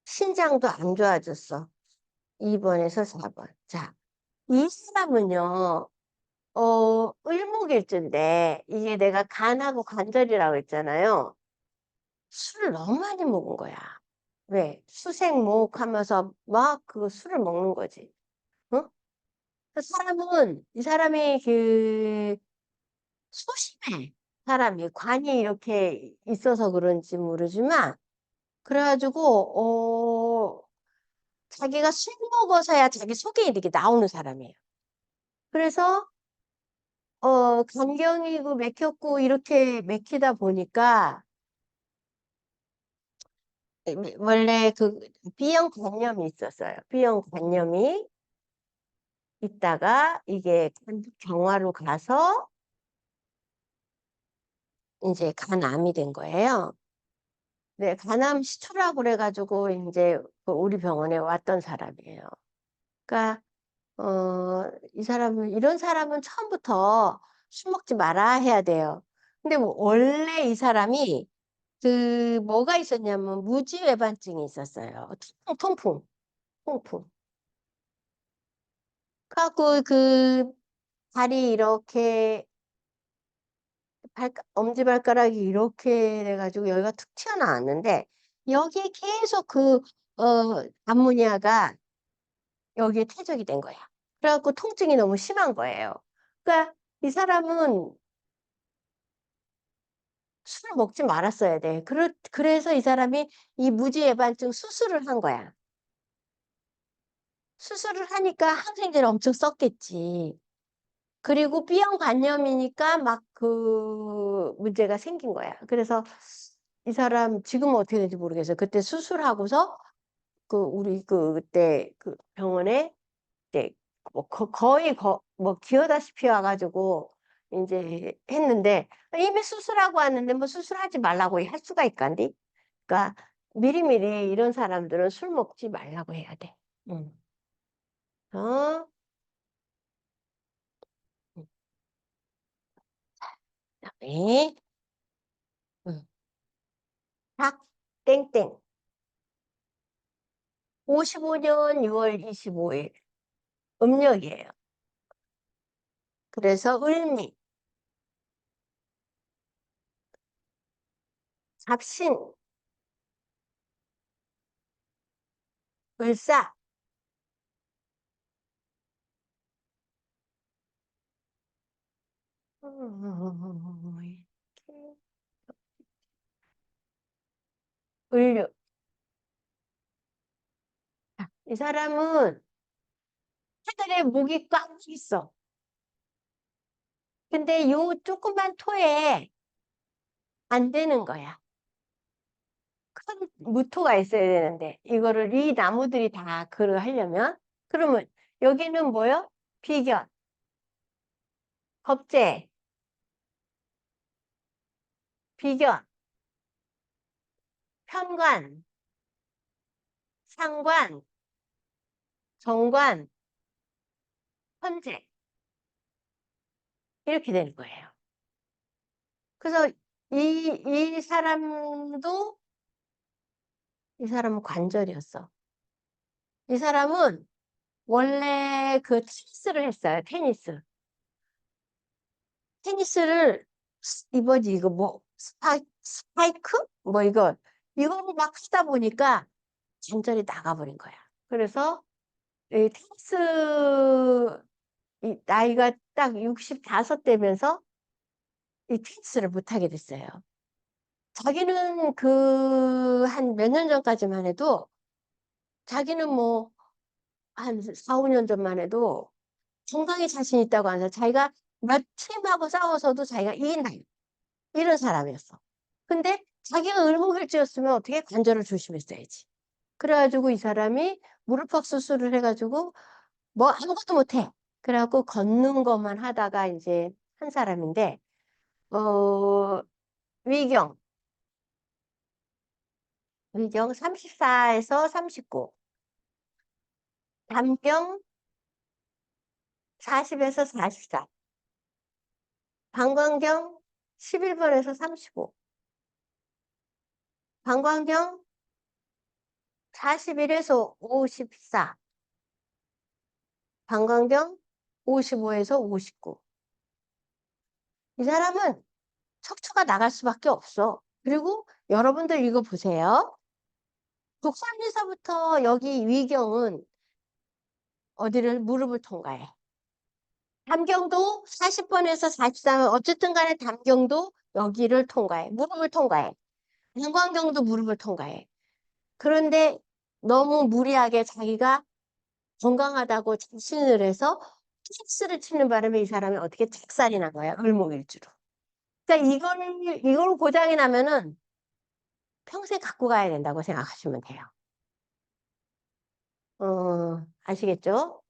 신장도 안 좋아졌어. 2번에서 4번. 자, 이 사람은요, 을목일주인데, 이게 내가 간하고 관절이라고 했잖아요. 술을 너무 많이 먹은 거야. 왜? 수생목 하면서 막 그 술을 먹는 거지. 어? 이 사람이 소심해. 사람이 관이 이렇게 있어서 그런지 모르지만, 그래가지고, 자기가 술 먹어서야 자기 속에 이렇게 나오는 사람이에요. 그래서, 간경이고 맥혔고 이렇게 맥히다 보니까, 원래 그 B형관념이 있었어요. B형관념이 있다가 이게 경화로 가서 이제 간암이 된 거예요. 네, 간암 시초라고 그래가지고 이제 그 우리 병원에 왔던 사람이에요. 그러니까 이 사람은 이런 사람은 처음부터 술 먹지 말아 해야 돼요. 근데 뭐 원래 이 사람이 그 뭐가 있었냐면 무지외반증이 있었어요. 통풍. 그래갖고 그 발이 이렇게 엄지발가락이 이렇게 돼가지고 여기가 툭 튀어나왔는데 여기에 계속 암모니아가 여기에 퇴적이 된 거야. 그래갖고 통증이 너무 심한 거예요. 그러니까 이 사람은 술을 먹지 말았어야 돼. 그래서 이 사람이 이 무지외반증 수술을 한 거야. 수술을 하니까 항생제를 엄청 썼겠지. 그리고 B형 간염이니까 막 그 문제가 생긴 거야. 그래서 이 사람 지금은 어떻게 되는지 모르겠어요. 그때 수술하고서 그때 그 병원에 이제 뭐 뭐 기어다시피 와가지고 이제 했는데 이미 수술하고 왔는데 뭐 수술하지 말라고 할 수가 있간디? 그러니까 미리미리 이런 사람들은 술 먹지 말라고 해야 돼. 응. 어? 그다음에 응. 닭 땡땡 55년 6월 25일 음력이에요. 그래서 을미 잡신 을사 을류 이 사람은 하늘에 목이 꽉 있어. 근데 요 조그만 토에 안 되는 거야. 무토가 있어야 되는데 이거를 이 나무들이 다 그걸 하려면 그러면 여기는 뭐요? 비견, 겁재, 비견, 편관, 상관, 정관, 편재 이렇게 되는 거예요. 그래서 이 사람은 관절이었어. 이 사람은 원래 그 테니스를 했어요. 테니스를 이거지 이거 뭐 스파이크 뭐 이거를 막 하다 보니까 관절이 나가버린 거야. 그래서 이 테니스 나이가 딱 65 되면서 이 테니스를 못 하게 됐어요. 자기는 그 한 몇 년 전까지만 해도 자기는 뭐 한 4, 5년 전만 해도 건강에 자신 있다고 하면서 자기가 몇 팀하고 싸워서도 자기가 이긴다. 이런 사람이었어. 근데 자기가 을목일지였으면 어떻게 관절을 조심했어야지. 그래가지고 이 사람이 무릎팍 수술을 해가지고 뭐 아무것도 못해. 그래갖고 걷는 것만 하다가 이제 한 사람인데, 어, 위경, 위경 34에서 39, 담경 40에서 44, 방광경 11번에서 35, 방광경 41에서 54, 방광경 55에서 59. 이 사람은 척추가 나갈 수밖에 없어. 그리고 여러분들 이거 보세요. 독산에서부터 여기 위경은 어디를 무릎을 통과해. 담경도 40번에서 43은 어쨌든 간에 담경도 여기를 통과해. 무릎을 통과해. 방광경도 무릎을 통과해. 그런데 너무 무리하게 자기가 건강하다고 자신을 해서 킥스를 치는 바람에 이 사람이 어떻게 착살이 난 거야. 을목일주로. 그러니까 이걸 고장이 나면은 평생 갖고 가야 된다고 생각하시면 돼요. 아시겠죠?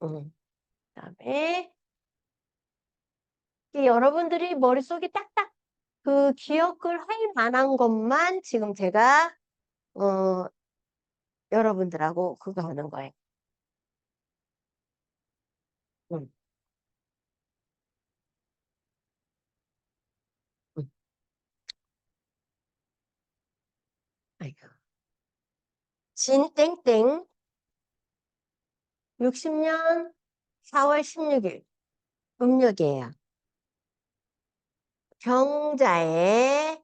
그다음에 여러분들이 머릿속에 딱딱 그 기억을 할 만한 것만 지금 제가 어, 여러분들하고 그거 하는 거예요. 음, 음. 아이고. 진땡땡 60년 4월 16일 음력이에요. 경자의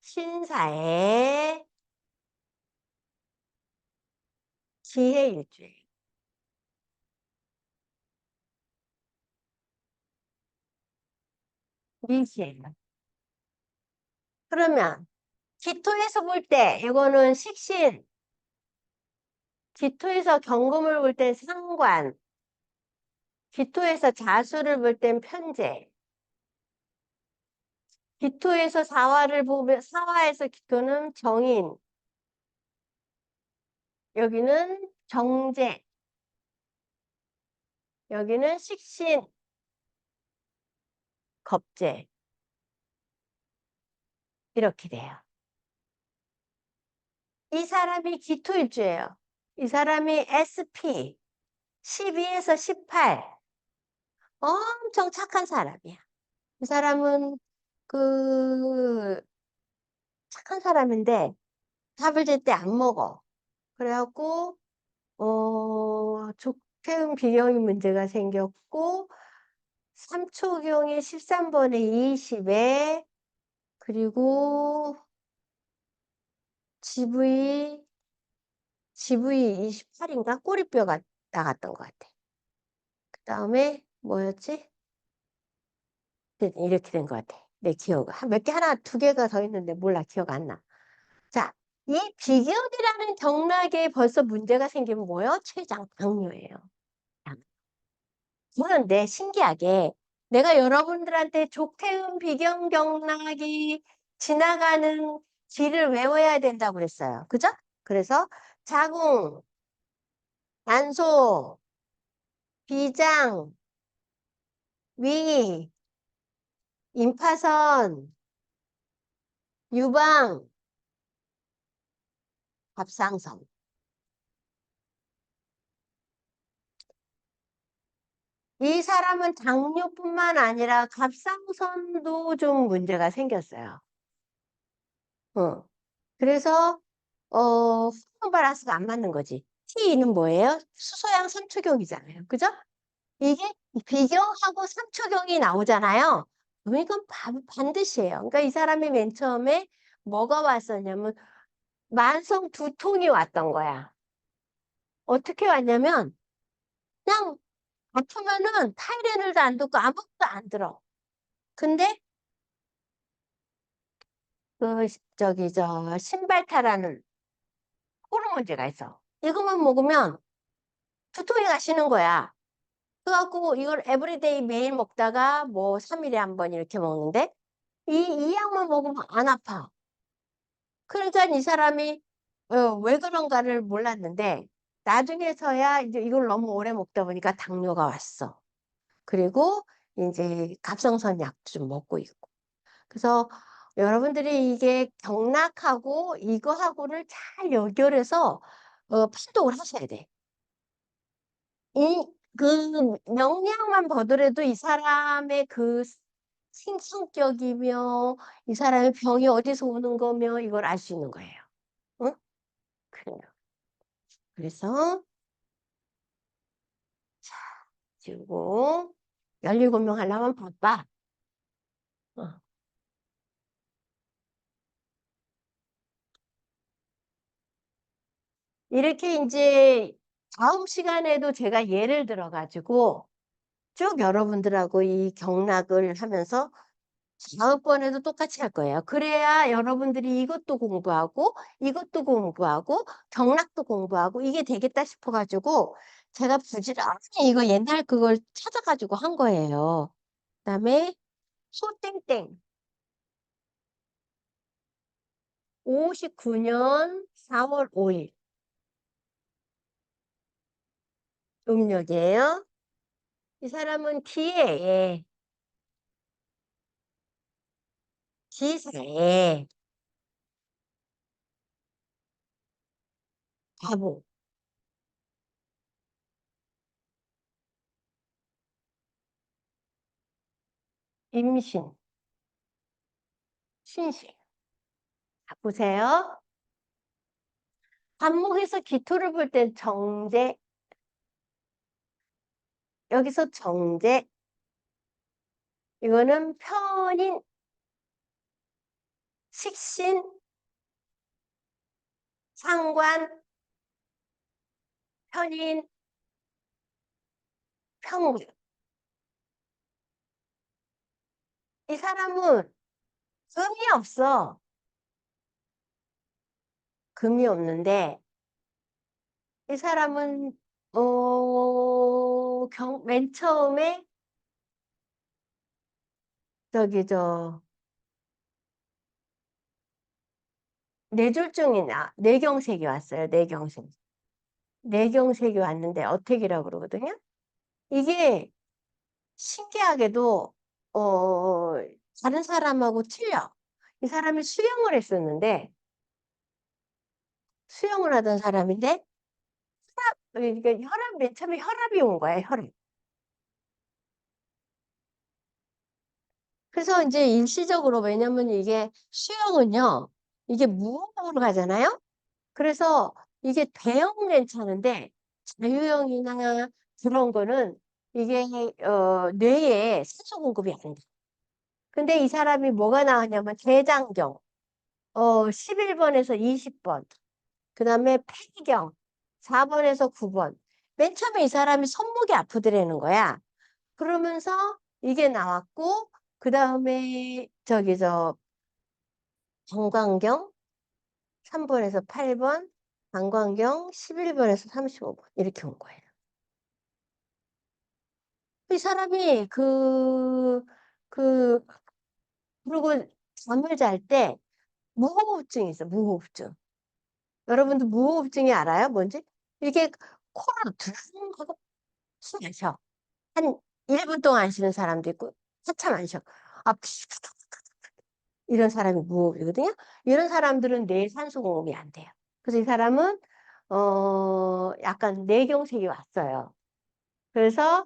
신사의 기해일주예요. 미시예요. 그러면 기토에서 볼 때 이거는 식신, 기토에서 경금을 볼 땐 상관, 기토에서 자수를 볼 땐 편재, 기토에서 사화를 보면 사화에서 기토는 정인, 여기는 정제, 여기는 식신, 겁재 이렇게 돼요. 이 사람이 기토일주예요. 이 사람이 SP 12에서 18 엄청 착한 사람이야. 이 사람은 그 착한 사람인데 밥을 제때 안 먹어. 그래갖고 족태음 비경이 문제가 생겼고 삼초경이 13번에 20에 그리고 GV 28인가 꼬리뼈가 나갔던 것 같아. 그 다음에 뭐였지? 이렇게 된 것 같아. 내 기억. 몇 개 하나 두 개가 더 있는데 몰라 기억 안 나. 자, 이 비경이라는 경락에 벌써 문제가 생기면 뭐예요? 췌장 당뇨예요. 그런데 신기하게 내가 여러분들한테 족태음 비경경락이 지나가는 길을 외워야 된다고 그랬어요. 그죠? 그래서 자궁, 난소, 비장, 위, 임파선, 유방, 갑상선. 이 사람은 당뇨뿐만 아니라 갑상선도 좀 문제가 생겼어요. 어. 그래서 호르몬 밸런스가 안 맞는 거지. T는 뭐예요? 수소양 삼초경이잖아요. 그죠? 이게 비경하고 삼초경이 나오잖아요. 그럼 이건 반드시예요. 그러니까 이 사람이 맨 처음에 뭐가 왔었냐면 만성 두통이 왔던 거야. 어떻게 왔냐면 그냥 아프면은 타이레놀도 안 듣고 아무것도 안 들어. 근데 신발타라는 호르몬제가 있어. 이것만 먹으면 두통이 가시는 거야. 그래갖고 이걸 에브리데이 매일 먹다가 뭐 3일에 한 번 이렇게 먹는데 이 약만 먹으면 안 아파. 그러니까 이 사람이 왜 그런가를 몰랐는데 나중에서야 이제 이걸 너무 오래 먹다 보니까 당뇨가 왔어. 그리고 이제 갑상선 약도 좀 먹고 있고. 그래서 여러분들이 이게 경락하고 이거하고를 잘 연결해서 판독을 하셔야 돼. 그 명량만 보더라도 이 사람의 그 성격이며 이 사람의 병이 어디서 오는 거며 이걸 알 수 있는 거예요. 응? 그래요. 그래서 지우고 17명 하려면 바빠. 어. 이렇게 이제 다음 시간에도 제가 예를 들어 가지고 쭉 여러분들하고 이 경락을 하면서 다음번에도 똑같이 할 거예요. 그래야 여러분들이 이것도 공부하고 이것도 공부하고 경락도 공부하고 이게 되겠다 싶어가지고 제가 부지런히 이거 옛날 그걸 찾아가지고 한 거예요. 그다음에 소땡땡 59년 4월 5일 음력이에요. 이 사람은 기해에 기사에 바보 임신 신실 보세요. 반목에서 기토를 볼 땐 정제 여기서 정제 이거는 편인 식신 상관 편인 평균 이 사람은 금이 없어. 금이 없는데 이 사람은 맨 처음에 저기 뇌경색이 왔어요. 뇌경색이 왔는데 어택이라고 그러거든요. 이게 신기하게도 어 다른 사람하고 틀려. 이 사람이 수영을 했었는데 수영을 하던 사람인데 그러니까 맨 처음에 혈압이 온 거야, 혈압. 그래서 이제 일시적으로, 왜냐면 이게 수영은요, 이게 무호흡으로 가잖아요? 그래서 이게 배영은 괜찮은데, 자유형이나 그런 거는 이게, 뇌에 산소 공급이 안 돼. 근데 이 사람이 뭐가 나왔냐면, 대장경, 11번에서 20번, 그 다음에 폐경, 4번에서 9번. 맨 처음에 이 사람이 손목이 아프더라는 거야. 그러면서 이게 나왔고, 그 다음에 정광경 3번에서 8번, 방광경 11번에서 35번 이렇게 온 거예요. 이 사람이 그리고 잠을 잘 때 무호흡증이 있어, 무호흡증. 여러분도 무호흡증이 알아요? 뭔지? 이게 코로 들르는 하고 숨 마셔. 한 1분 동안 안 쉬는 사람도 있고, 한참 안 쉬어. 아, 이런 사람이 무호흡이거든요. 이런 사람들은 뇌 산소 공급이 안 돼요. 그래서 이 사람은, 약간 뇌경색이 왔어요. 그래서,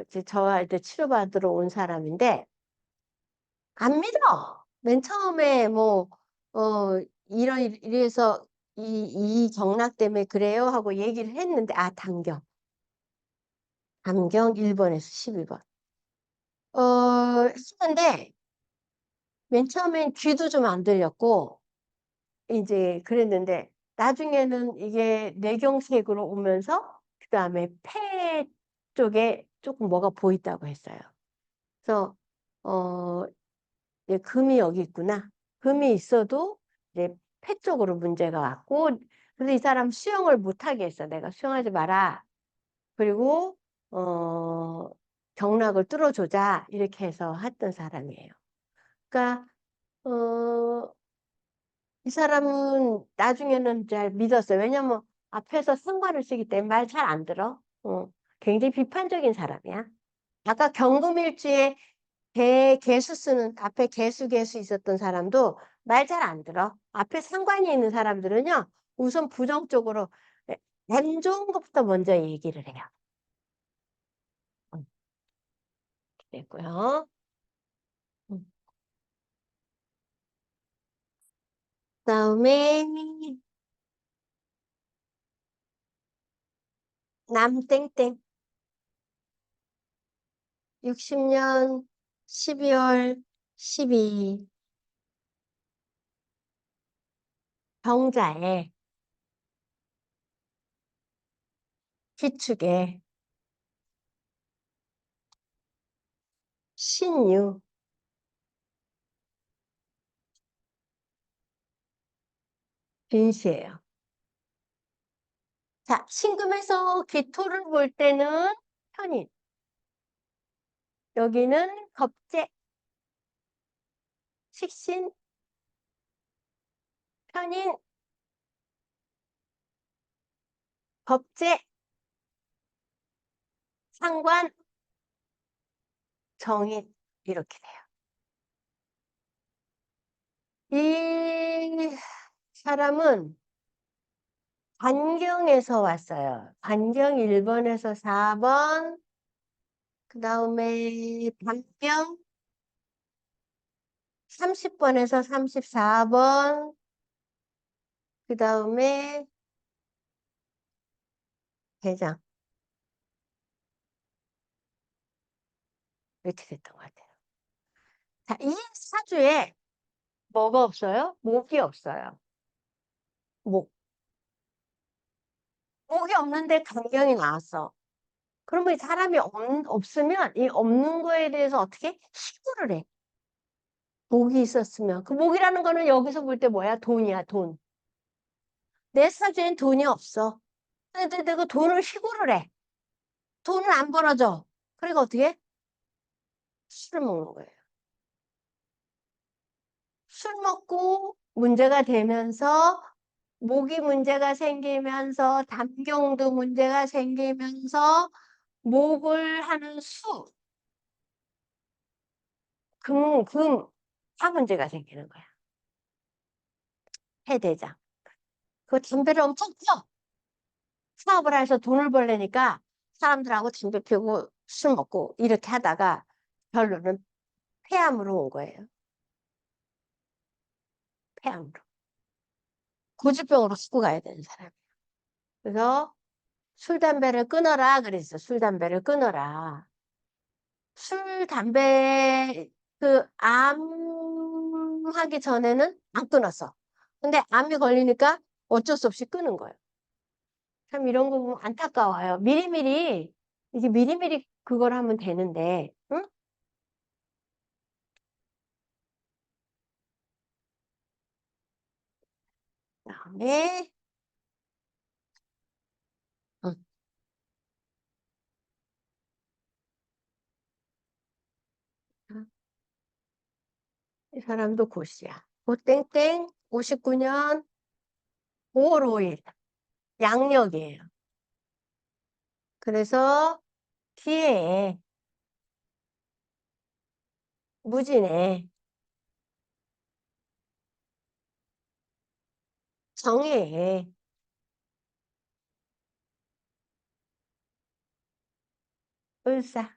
이제 저한테 치료받으러 온 사람인데, 안 믿어. 맨 처음에 뭐, 이래서 이 경락 때문에 그래요 하고 얘기를 했는데, 아, 담경 1번에서 12번. 했는데, 맨 처음엔 귀도 좀 안 들렸고, 이제 그랬는데, 나중에는 이게 뇌경색으로 오면서, 그 다음에 폐 쪽에 조금 뭐가 보인다고 했어요. 그래서, 어, 예, 금이 여기 있구나. 금이 있어도 이제 폐 쪽으로 문제가 왔고, 그래서 이 사람 수영을 못하게 했어. 내가 수영하지 마라. 그리고, 어, 경락을 뚫어주자. 이렇게 해서 했던 사람이에요. 그러니까, 어, 이 사람은 나중에는 잘 믿었어요. 왜냐면 앞에서 상관을 쓰기 때문에 말 잘 안 들어. 굉장히 비판적인 사람이야. 아까 경금일주에 개수 쓰는 앞에 개수 있었던 사람도 말 잘 안 들어. 앞에 상관이 있는 사람들은요, 우선 부정적으로 안 좋은 것부터 먼저 얘기를 해요. 됐고요. 그다음에 남땡땡 60년 12월 12일 병자에 기축에 신유 빈시예요. 자, 신금에서 기토를 볼 때는 편인. 여기는 겁재, 식신, 편인, 겁재, 상관, 정인 이렇게 돼요. 이 사람은 반경에서 왔어요. 반경 1번에서 4번, 그 다음에 반경 30번에서 34번, 그 다음에 대장 이렇게 됐던 것 같아요. 자, 이 사주에 뭐가 없어요? 목이 없어요. 목. 목이 없는데 간경이 나왔어. 그러면 이 사람이 없으면 이 없는 거에 대해서 어떻게 시구를 해? 목이 있었으면. 그 목이라는 거는 여기서 볼 때 뭐야? 돈이야, 돈. 내 사주엔 돈이 없어. 근데 내가 돈을 시구를 해. 돈을 안 벌어줘. 그러니까 어떻게 해? 술을 먹는 거예요. 술 먹고 문제가 되면서 목이 문제가 생기면서 담경도 문제가 생기면서 목을 하는 수, 다 문제가 생기는 거야. 해대장. 그 담배를 엄청 펴. 사업을 해서 돈을 벌려니까 사람들하고 담배 피우고 술 먹고 이렇게 하다가 결론은 폐암으로 온 거예요. 폐암으로. 고질병으로 쓰고 가야 되는 사람. 그래서 술, 담배를 끊어라 그랬어. 술, 담배를 끊어라. 술, 담배, 암 하기 전에는 안 끊었어. 근데 암이 걸리니까 어쩔 수 없이 끊은 거예요. 참 이런 거 보면 안타까워요. 미리미리, 이게 미리미리 그걸 하면 되는데, 응? 그다음에, 응, 이 사람도 고시야. 고땡땡 59년 5월 5일 양력이에요. 그래서 기해에 무진에 정해에 을사.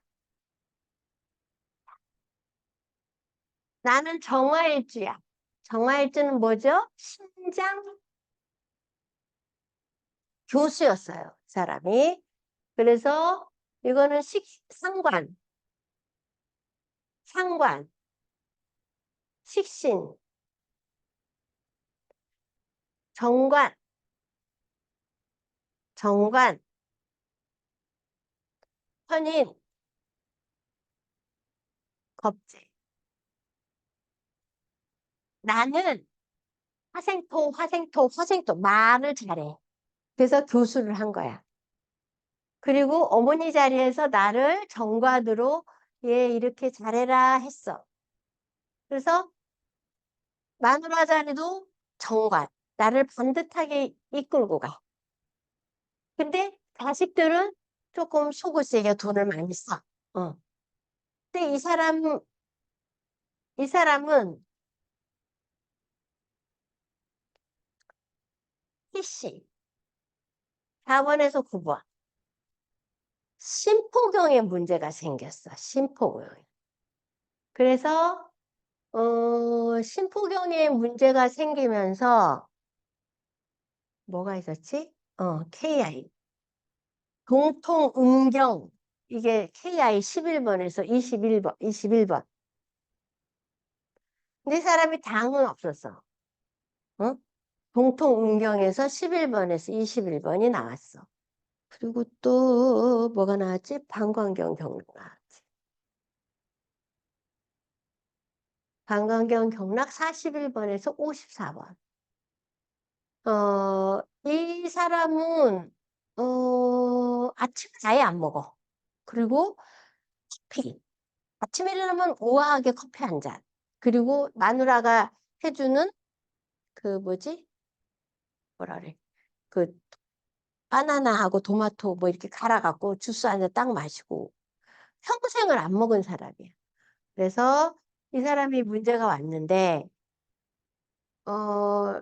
나는 정화일주야. 정화일주는 뭐죠? 신장 교수였어요, 그 사람이. 그래서 이거는 상관, 상관, 식신, 정관, 정관, 현인, 겁재. 나는 화생토 말을 잘해. 그래서 교수를 한 거야. 그리고 어머니 자리에서 나를 정관으로 얘 이렇게 잘해라 했어. 그래서 마누라 자리도 정관, 나를 반듯하게 이끌고 가. 근데 자식들은 조금 속을 세게 돈을 많이 써. 어. 근데 이 사람은 희씨, 4번에서 9번. 심포경에 문제가 생겼어. 심포경에. 그래서 심포경에 문제가 생기면서 뭐가 있었지? KI. 동통음경. 이게 KI 11번에서 21번, 21번. 근데 이 사람이 당은 없었어. 어? 동통음경에서 11번에서 21번이 나왔어. 그리고 또 뭐가 나왔지? 방광경 경락 나왔지. 방광경 경락 41번에서 54번. 이 사람은 아침 아예 안 먹어. 그리고 커피. 아침에 일어나면 우아하게 커피 한 잔. 그리고 마누라가 해주는 그 뭐지? 뭐라 그래? 그 바나나하고 토마토 뭐 이렇게 갈아갖고 주스 한 잔 딱 마시고 평생을 안 먹은 사람이야. 그래서 이 사람이 문제가 왔는데 어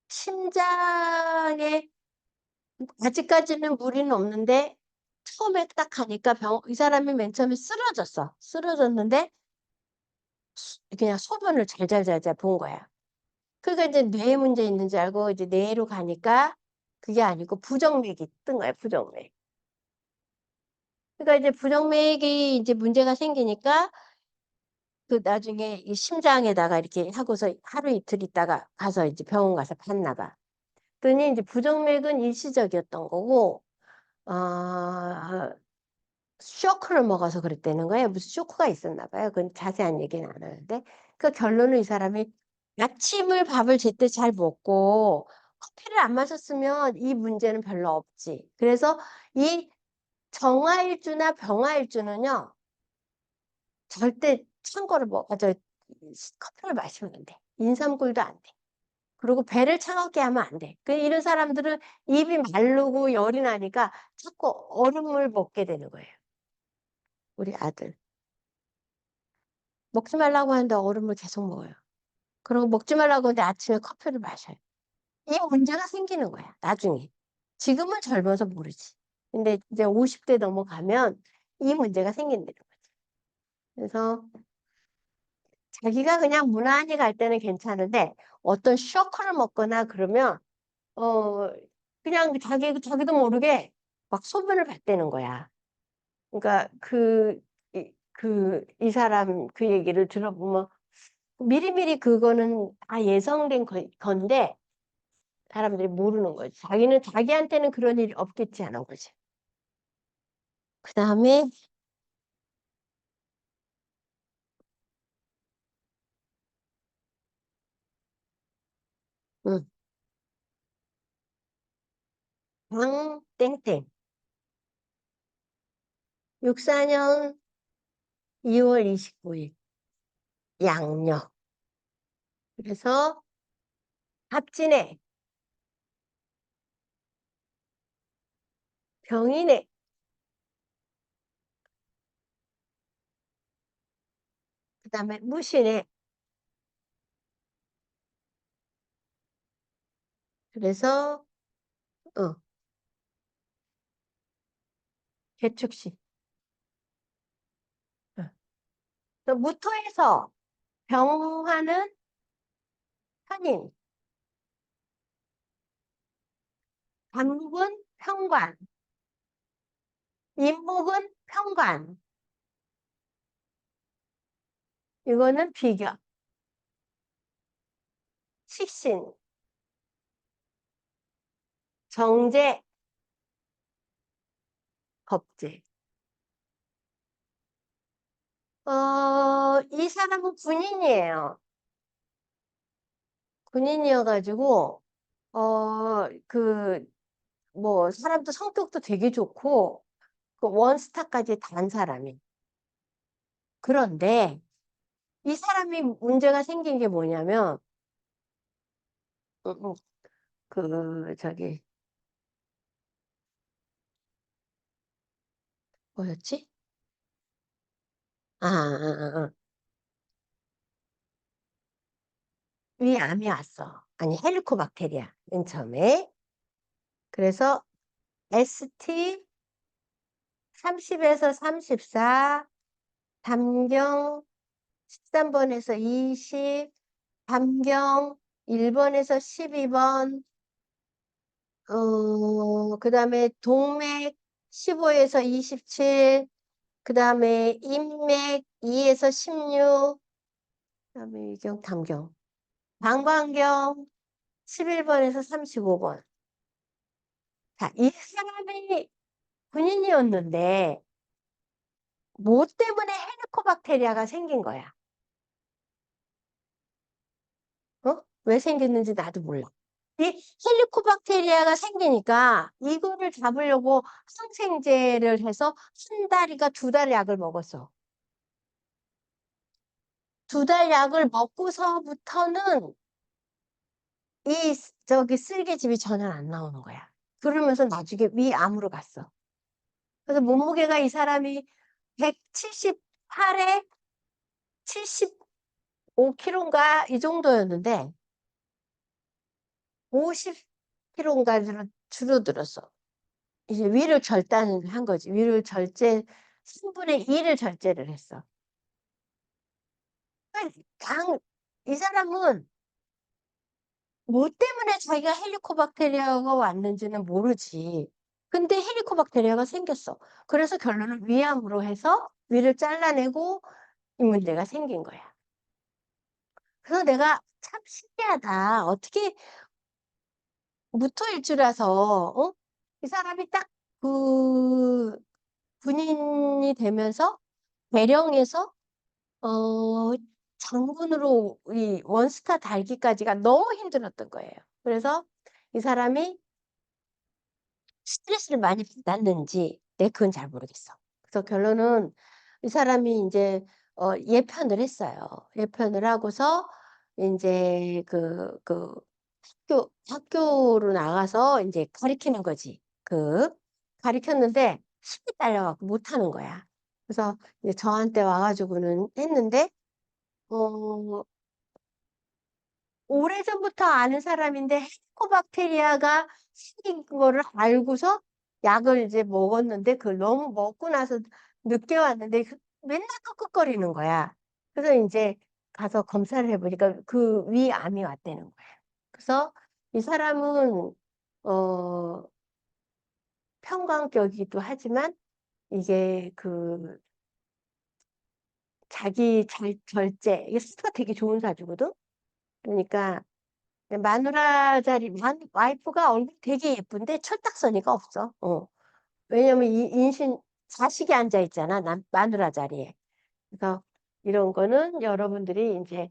심장에 아직까지는 무리는 없는데 처음에 딱 가니까 이 사람이 맨 처음에 쓰러졌어. 쓰러졌는데 그냥 소변을 잘잘잘잘 본 거야. 그러니까 이제 뇌에 문제 있는 줄 알고 이제 뇌로 가니까 그게 아니고 부정맥이 뜬 거야, 부정맥. 그러니까 이제 부정맥이 이제 문제가 생기니까 그 나중에 이 심장에다가 이렇게 하고서 하루 이틀 있다가 가서 이제 병원 가서 봤나 봐. 그랬더니 이제 부정맥은 일시적이었던 거고, 쇼크를 먹어서 그랬다는 거예요. 무슨 쇼크가 있었나 봐요. 그건 자세한 얘기는 안 하는데. 그 결론은 이 사람이 아침을 밥을 제때 잘 먹고 커피를 안 마셨으면 이 문제는 별로 없지. 그래서 이 정화일주나 병화일주는요, 절대 찬 거를 커피를 마시면 안 돼. 인삼굴도 안 돼. 그리고 배를 차갑게 하면 안 돼. 이런 사람들은 입이 마르고 열이 나니까 자꾸 얼음을 먹게 되는 거예요. 우리 아들. 먹지 말라고 하는데 얼음을 계속 먹어요. 그리고 먹지 말라고 하는데 아침에 커피를 마셔요. 이 문제가 생기는 거야, 나중에. 지금은 젊어서 모르지. 근데 이제 50대 넘어가면 이 문제가 생긴다는 거지. 그래서 자기가 그냥 무난히 갈 때는 괜찮은데 어떤 쇼크를 먹거나 그러면 어 그냥 자기도 모르게 막 소변을 봤다는 거야. 그러니까 이 사람 그 얘기를 들어보면 미리미리 그거는 다 예상된 건데 사람들이 모르는 거지. 자기한테는 그런 일이 없겠지 하는 거지. 그 다음에 응, 땡땡 64년 2월 29일 양력 그래서 갑진해, 병인해, 그 다음에 무신해. 그래서 어, 개축신. 어. 또 무토에서 병화는 편인, 간목은 평관, 인목은 평관. 이거는 비교. 식신, 정제, 겁제. 이 사람은 군인이에요. 군인이어가지고, 뭐, 사람도 성격도 되게 좋고, 그 원스타까지 단 사람이. 그런데, 이 사람이 문제가 생긴 게 뭐냐면, 음, 음, 저기, 뭐였지? 위암이 왔어. 아니, 헬리코박테리아, 맨 처음에. 그래서, ST 30에서 34, 담경 13번에서 20, 담경 1번에서 12번, 그 다음에 동맥 15에서 27, 그 다음에 인맥 2에서 16, 그 다음에 위경, 담경, 방광경 11번에서 35번. 자, 이 사람이 군인이었는데, 뭐 때문에 헬리코박테리아가 생긴 거야? 왜 생겼는지 나도 몰라. 이 헬리코박테리아가 생기니까 이거를 잡으려고 항생제를 해서 한 달이가 2달 약을 먹었어. 2달 약을 먹고서부터는 저기 쓸개집이 전혀 안 나오는 거야. 그러면서 나중에 위암으로 갔어. 그래서 몸무게가 이 사람이 178에 75kg인가 이 정도였는데 50kg인가 줄어들었어. 이제 위를 절단을 한 거지. 위를 절제, 3분의 1을 절제를 했어. 그러니까 이 사람은 뭐 때문에 자기가 헬리코박테리아가 왔는지는 모르지. 근데 헬리코박테리아가 생겼어. 그래서 결론은 위암으로 해서 위를 잘라내고 이 문제가 생긴 거야. 그래서 내가 참 신기하다. 어떻게 무토일주라서, 이 사람이 딱 그 군인이 되면서 대령에서 어, 장군으로 이 원스타 달기까지가 너무 힘들었던 거예요. 그래서 이 사람이 스트레스를 많이 받았는지, 그건 잘 모르겠어. 그래서 결론은 이 사람이 이제 예편을 했어요. 예편을 하고서 이제 학교로 나가서 이제 가리키는 거지. 가리켰는데 힘이 딸려갖고 못하는 거야. 그래서 이제 저한테 와가지고는 했는데, 어, 오래전부터 아는 사람인데 헬리코박테리아가 생긴 거를 알고서 약을 이제 먹었는데 그걸 너무 먹고 나서 늦게 왔는데 맨날 끄끄거리는 거야. 그래서 이제 가서 검사를 해보니까 그 위암이 왔다는 거야. 그래서 이 사람은 어 평광격이기도 하지만 이게 자기 절제 이게 스스가 되게 좋은 사주거든. 그러니까 마누라 자리, 와이프가 얼굴 되게 예쁜데 철딱서니가 없어. 왜냐면 자식이 앉아 있잖아. 마누라 자리에. 그래서 이런 거는 여러분들이 이제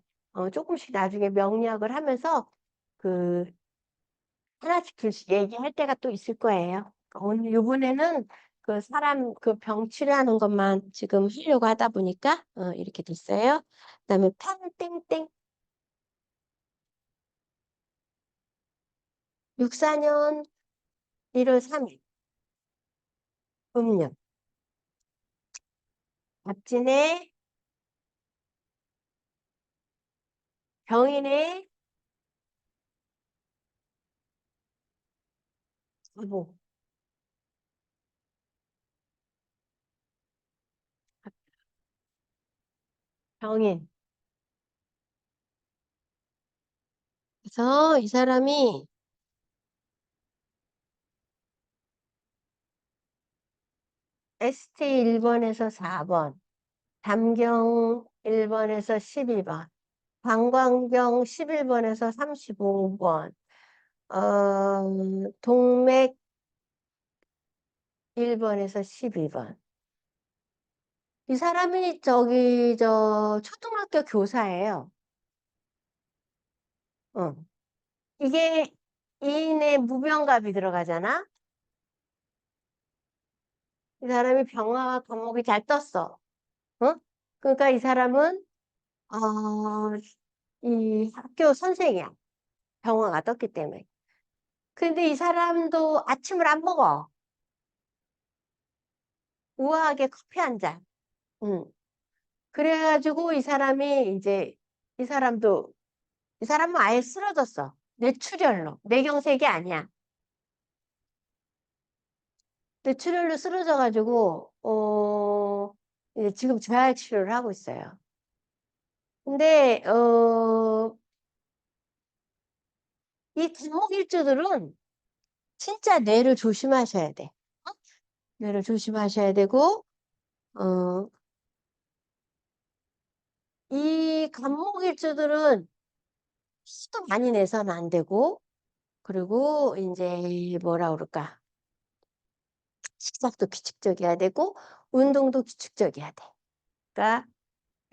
조금씩 나중에 명리학을 하면서 그 하나씩 둘씩 얘기할 때가 또 있을 거예요. 오늘 이번에는 그 사람 그 병 치료하는 것만 지금 하려고 하다 보니까 이렇게 됐어요. 그다음에 팡땡땡 64년 1월 3일 음력. 갑진의 병인의 뭐 병인. 그래서 이 사람이 ST 1번에서 4번, 담경 1번에서 12번, 방광경 11번에서 35번, 동맥 1번에서 12번. 이 사람이 초등학교 교사예요. 어. 이게 이인의 무병갑이 들어가잖아? 이 사람이 병화와 간목이 잘 떴어. 어? 그러니까 이 사람은, 이 학교 선생이야. 병화가 떴기 때문에. 근데 이 사람도 아침을 안 먹어. 우아하게 커피 한 잔. 응. 그래가지고 이 사람도, 이 사람은 아예 쓰러졌어. 뇌출혈로. 뇌경색이 아니야. 뇌출혈로 쓰러져가지고, 이제 지금 재활 치료를 하고 있어요. 근데, 이 간목일주들은 진짜 뇌를 조심하셔야 돼. 어? 뇌를 조심하셔야 되고, 어, 이 간목일주들은 수도 많이 내서는 안 되고, 그리고 이제 뭐라 그럴까. 식사도 규칙적이어야 되고, 운동도 규칙적이어야 돼. 그러니까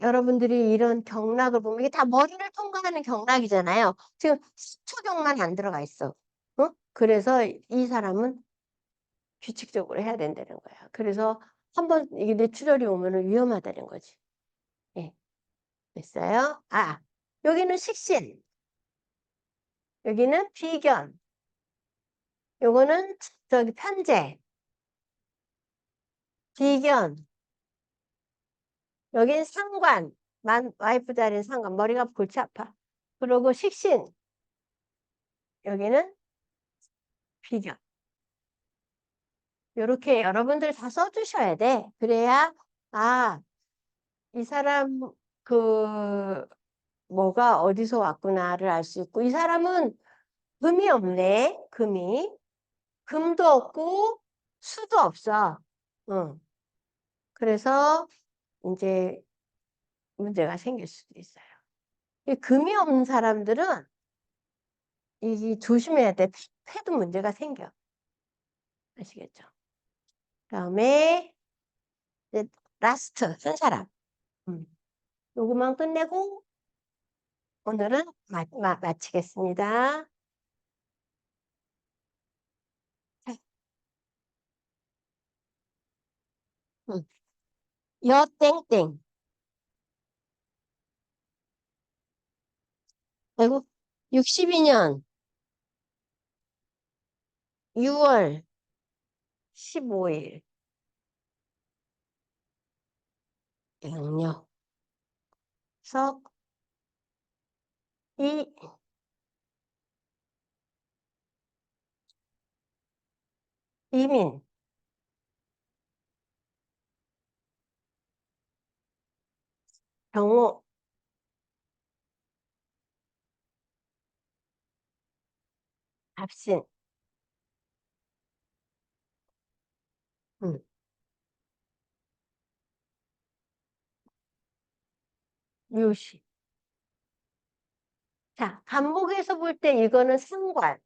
여러분들이 이런 경락을 보면 이게 다 머리를 통과하는 경락이잖아요. 지금 수초경만 안 들어가 있어. 어? 그래서 이 사람은 규칙적으로 해야 된다는 거야. 그래서 한번 이게 뇌출혈이 오면은 위험하다는 거지. 예, 됐어요? 아, 여기는 식신, 여기는 비견, 요거는 편재, 비견, 여긴 상관, 와이프 자리는 상관, 머리가 골치 아파. 그리고 식신, 여기는 비견. 요렇게 여러분들 다 써주셔야 돼. 그래야, 아, 이 사람, 그, 뭐가 어디서 왔구나를 알 수 있고, 이 사람은 금이 없네, 금이. 금도 없고, 수도 없어. 응. 그래서, 이제, 문제가 생길 수도 있어요. 이 금이 없는 사람들은, 이 조심해야 돼. 폐도 문제가 생겨. 아시겠죠? 그다음에, 이제 라스트, 한 사람. 요거만 끝내고, 오늘은 마치겠습니다. 자, 음. 여땡땡. 그리고 62년 6월 15일 양력 석 이 이민 병호 압신 음, 묘시. 자, 간목에서 볼 때 이거는 상관,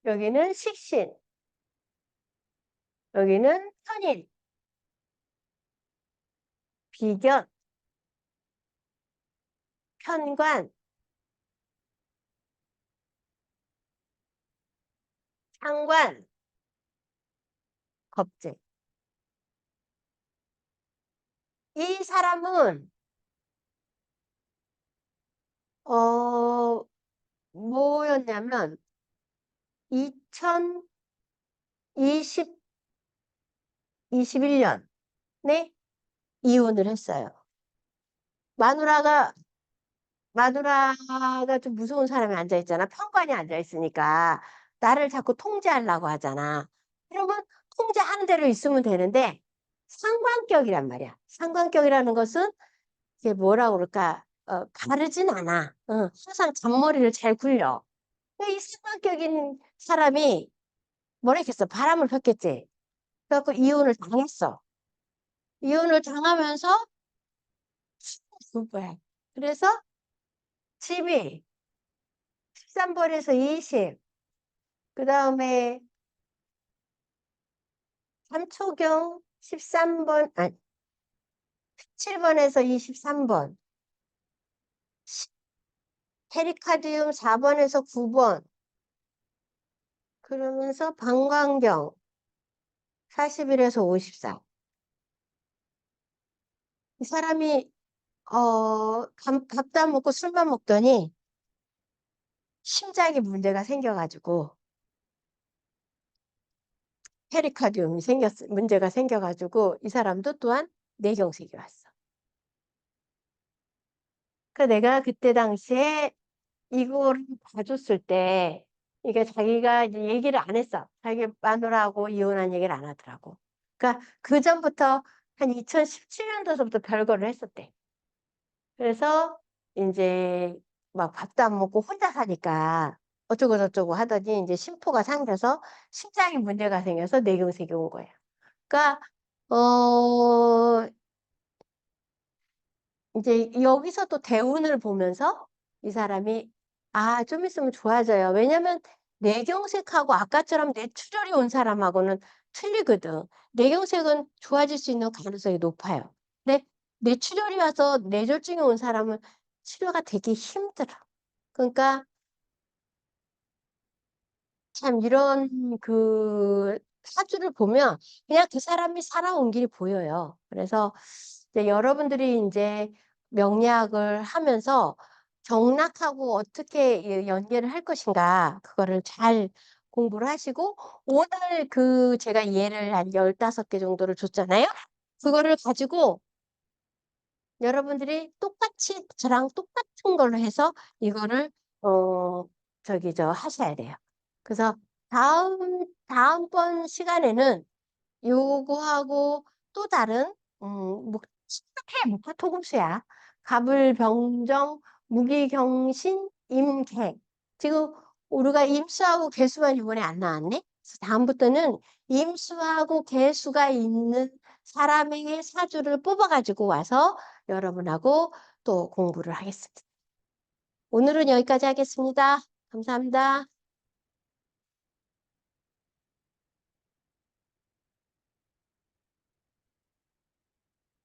여기는 식신, 여기는 편인, 비견, 편관, 상관, 겁재. 이 사람은 어 뭐였냐면 2021년에 이혼을 했어요. 마누라가 마누라가 좀 무서운 사람이 앉아 있잖아. 편관이 앉아 있으니까 나를 자꾸 통제하려고 하잖아. 그러면 통제하는 대로 있으면 되는데 상관격이란 말이야. 상관격이라는 것은 이게 뭐라 그럴까? 바르진 않아. 항상 잔머리를 잘 굴려. 근데 이 상관격인 사람이 뭐라 했겠어? 바람을 폈겠지. 그래갖고 이혼을 당했어. 이혼을 당하면서 거야. 그래서 집이 13번에서 20, 그 다음에 삼초경 13번, 아니, 7번에서 23번, 페리카디움 4번에서 9번, 그러면서 방광경 41에서 54. 이 사람이, 밥도 안 먹고 술만 먹더니 심장에 문제가 생겨가지고, 페리카디움이 문제가 생겨가지고, 이 사람도 또한 뇌경색이 왔어. 그 내가 그때 당시에 이거를 봐줬을 때, 이게 자기가 이제 얘기를 안 했어. 자기 마누라하고 이혼한 얘기를 안 하더라고. 그러니까 그 전부터 한 2017년도서부터 별거를 했었대. 그래서 이제 막 밥도 안 먹고 혼자 사니까 어쩌고 저쩌고 하더니 이제 심포가 생겨서 심장에 문제가 생겨서 뇌경색이 온 거예요. 그러니까 어 이제 여기서 또 대운을 보면서 이 사람이 좀 있으면 좋아져요. 왜냐면 뇌경색하고 아까처럼 뇌출혈이 온 사람하고는 틀리거든. 뇌경색은 좋아질 수 있는 가능성이 높아요. 근데 뇌출혈이 와서 뇌졸중이 온 사람은 치료가 되게 힘들어. 그러니까 참 이런 그 사주를 보면 그냥 그 사람이 살아온 길이 보여요. 그래서 이제 여러분들이 이제 명리학을 하면서 경락하고 어떻게 연계를 할 것인가 그거를 잘 공부를 하시고 오늘 그 제가 예를 한 15개 정도를 줬잖아요. 그거를 가지고 여러분들이 똑같이 저랑 똑같은 걸로 해서 이거를 어 하셔야 돼요. 그래서 다음번 시간에는 요거하고 또 다른 뭐 시작해 목화토금수야. 갑을병정 무기경신 임계. 지금 우리가 임수하고 개수만 이번에 안 나왔네. 그래서 다음부터는 임수하고 개수가 있는 사람의 사주를 뽑아가지고 와서 여러분하고 또 공부를 하겠습니다. 오늘은 여기까지 하겠습니다. 감사합니다.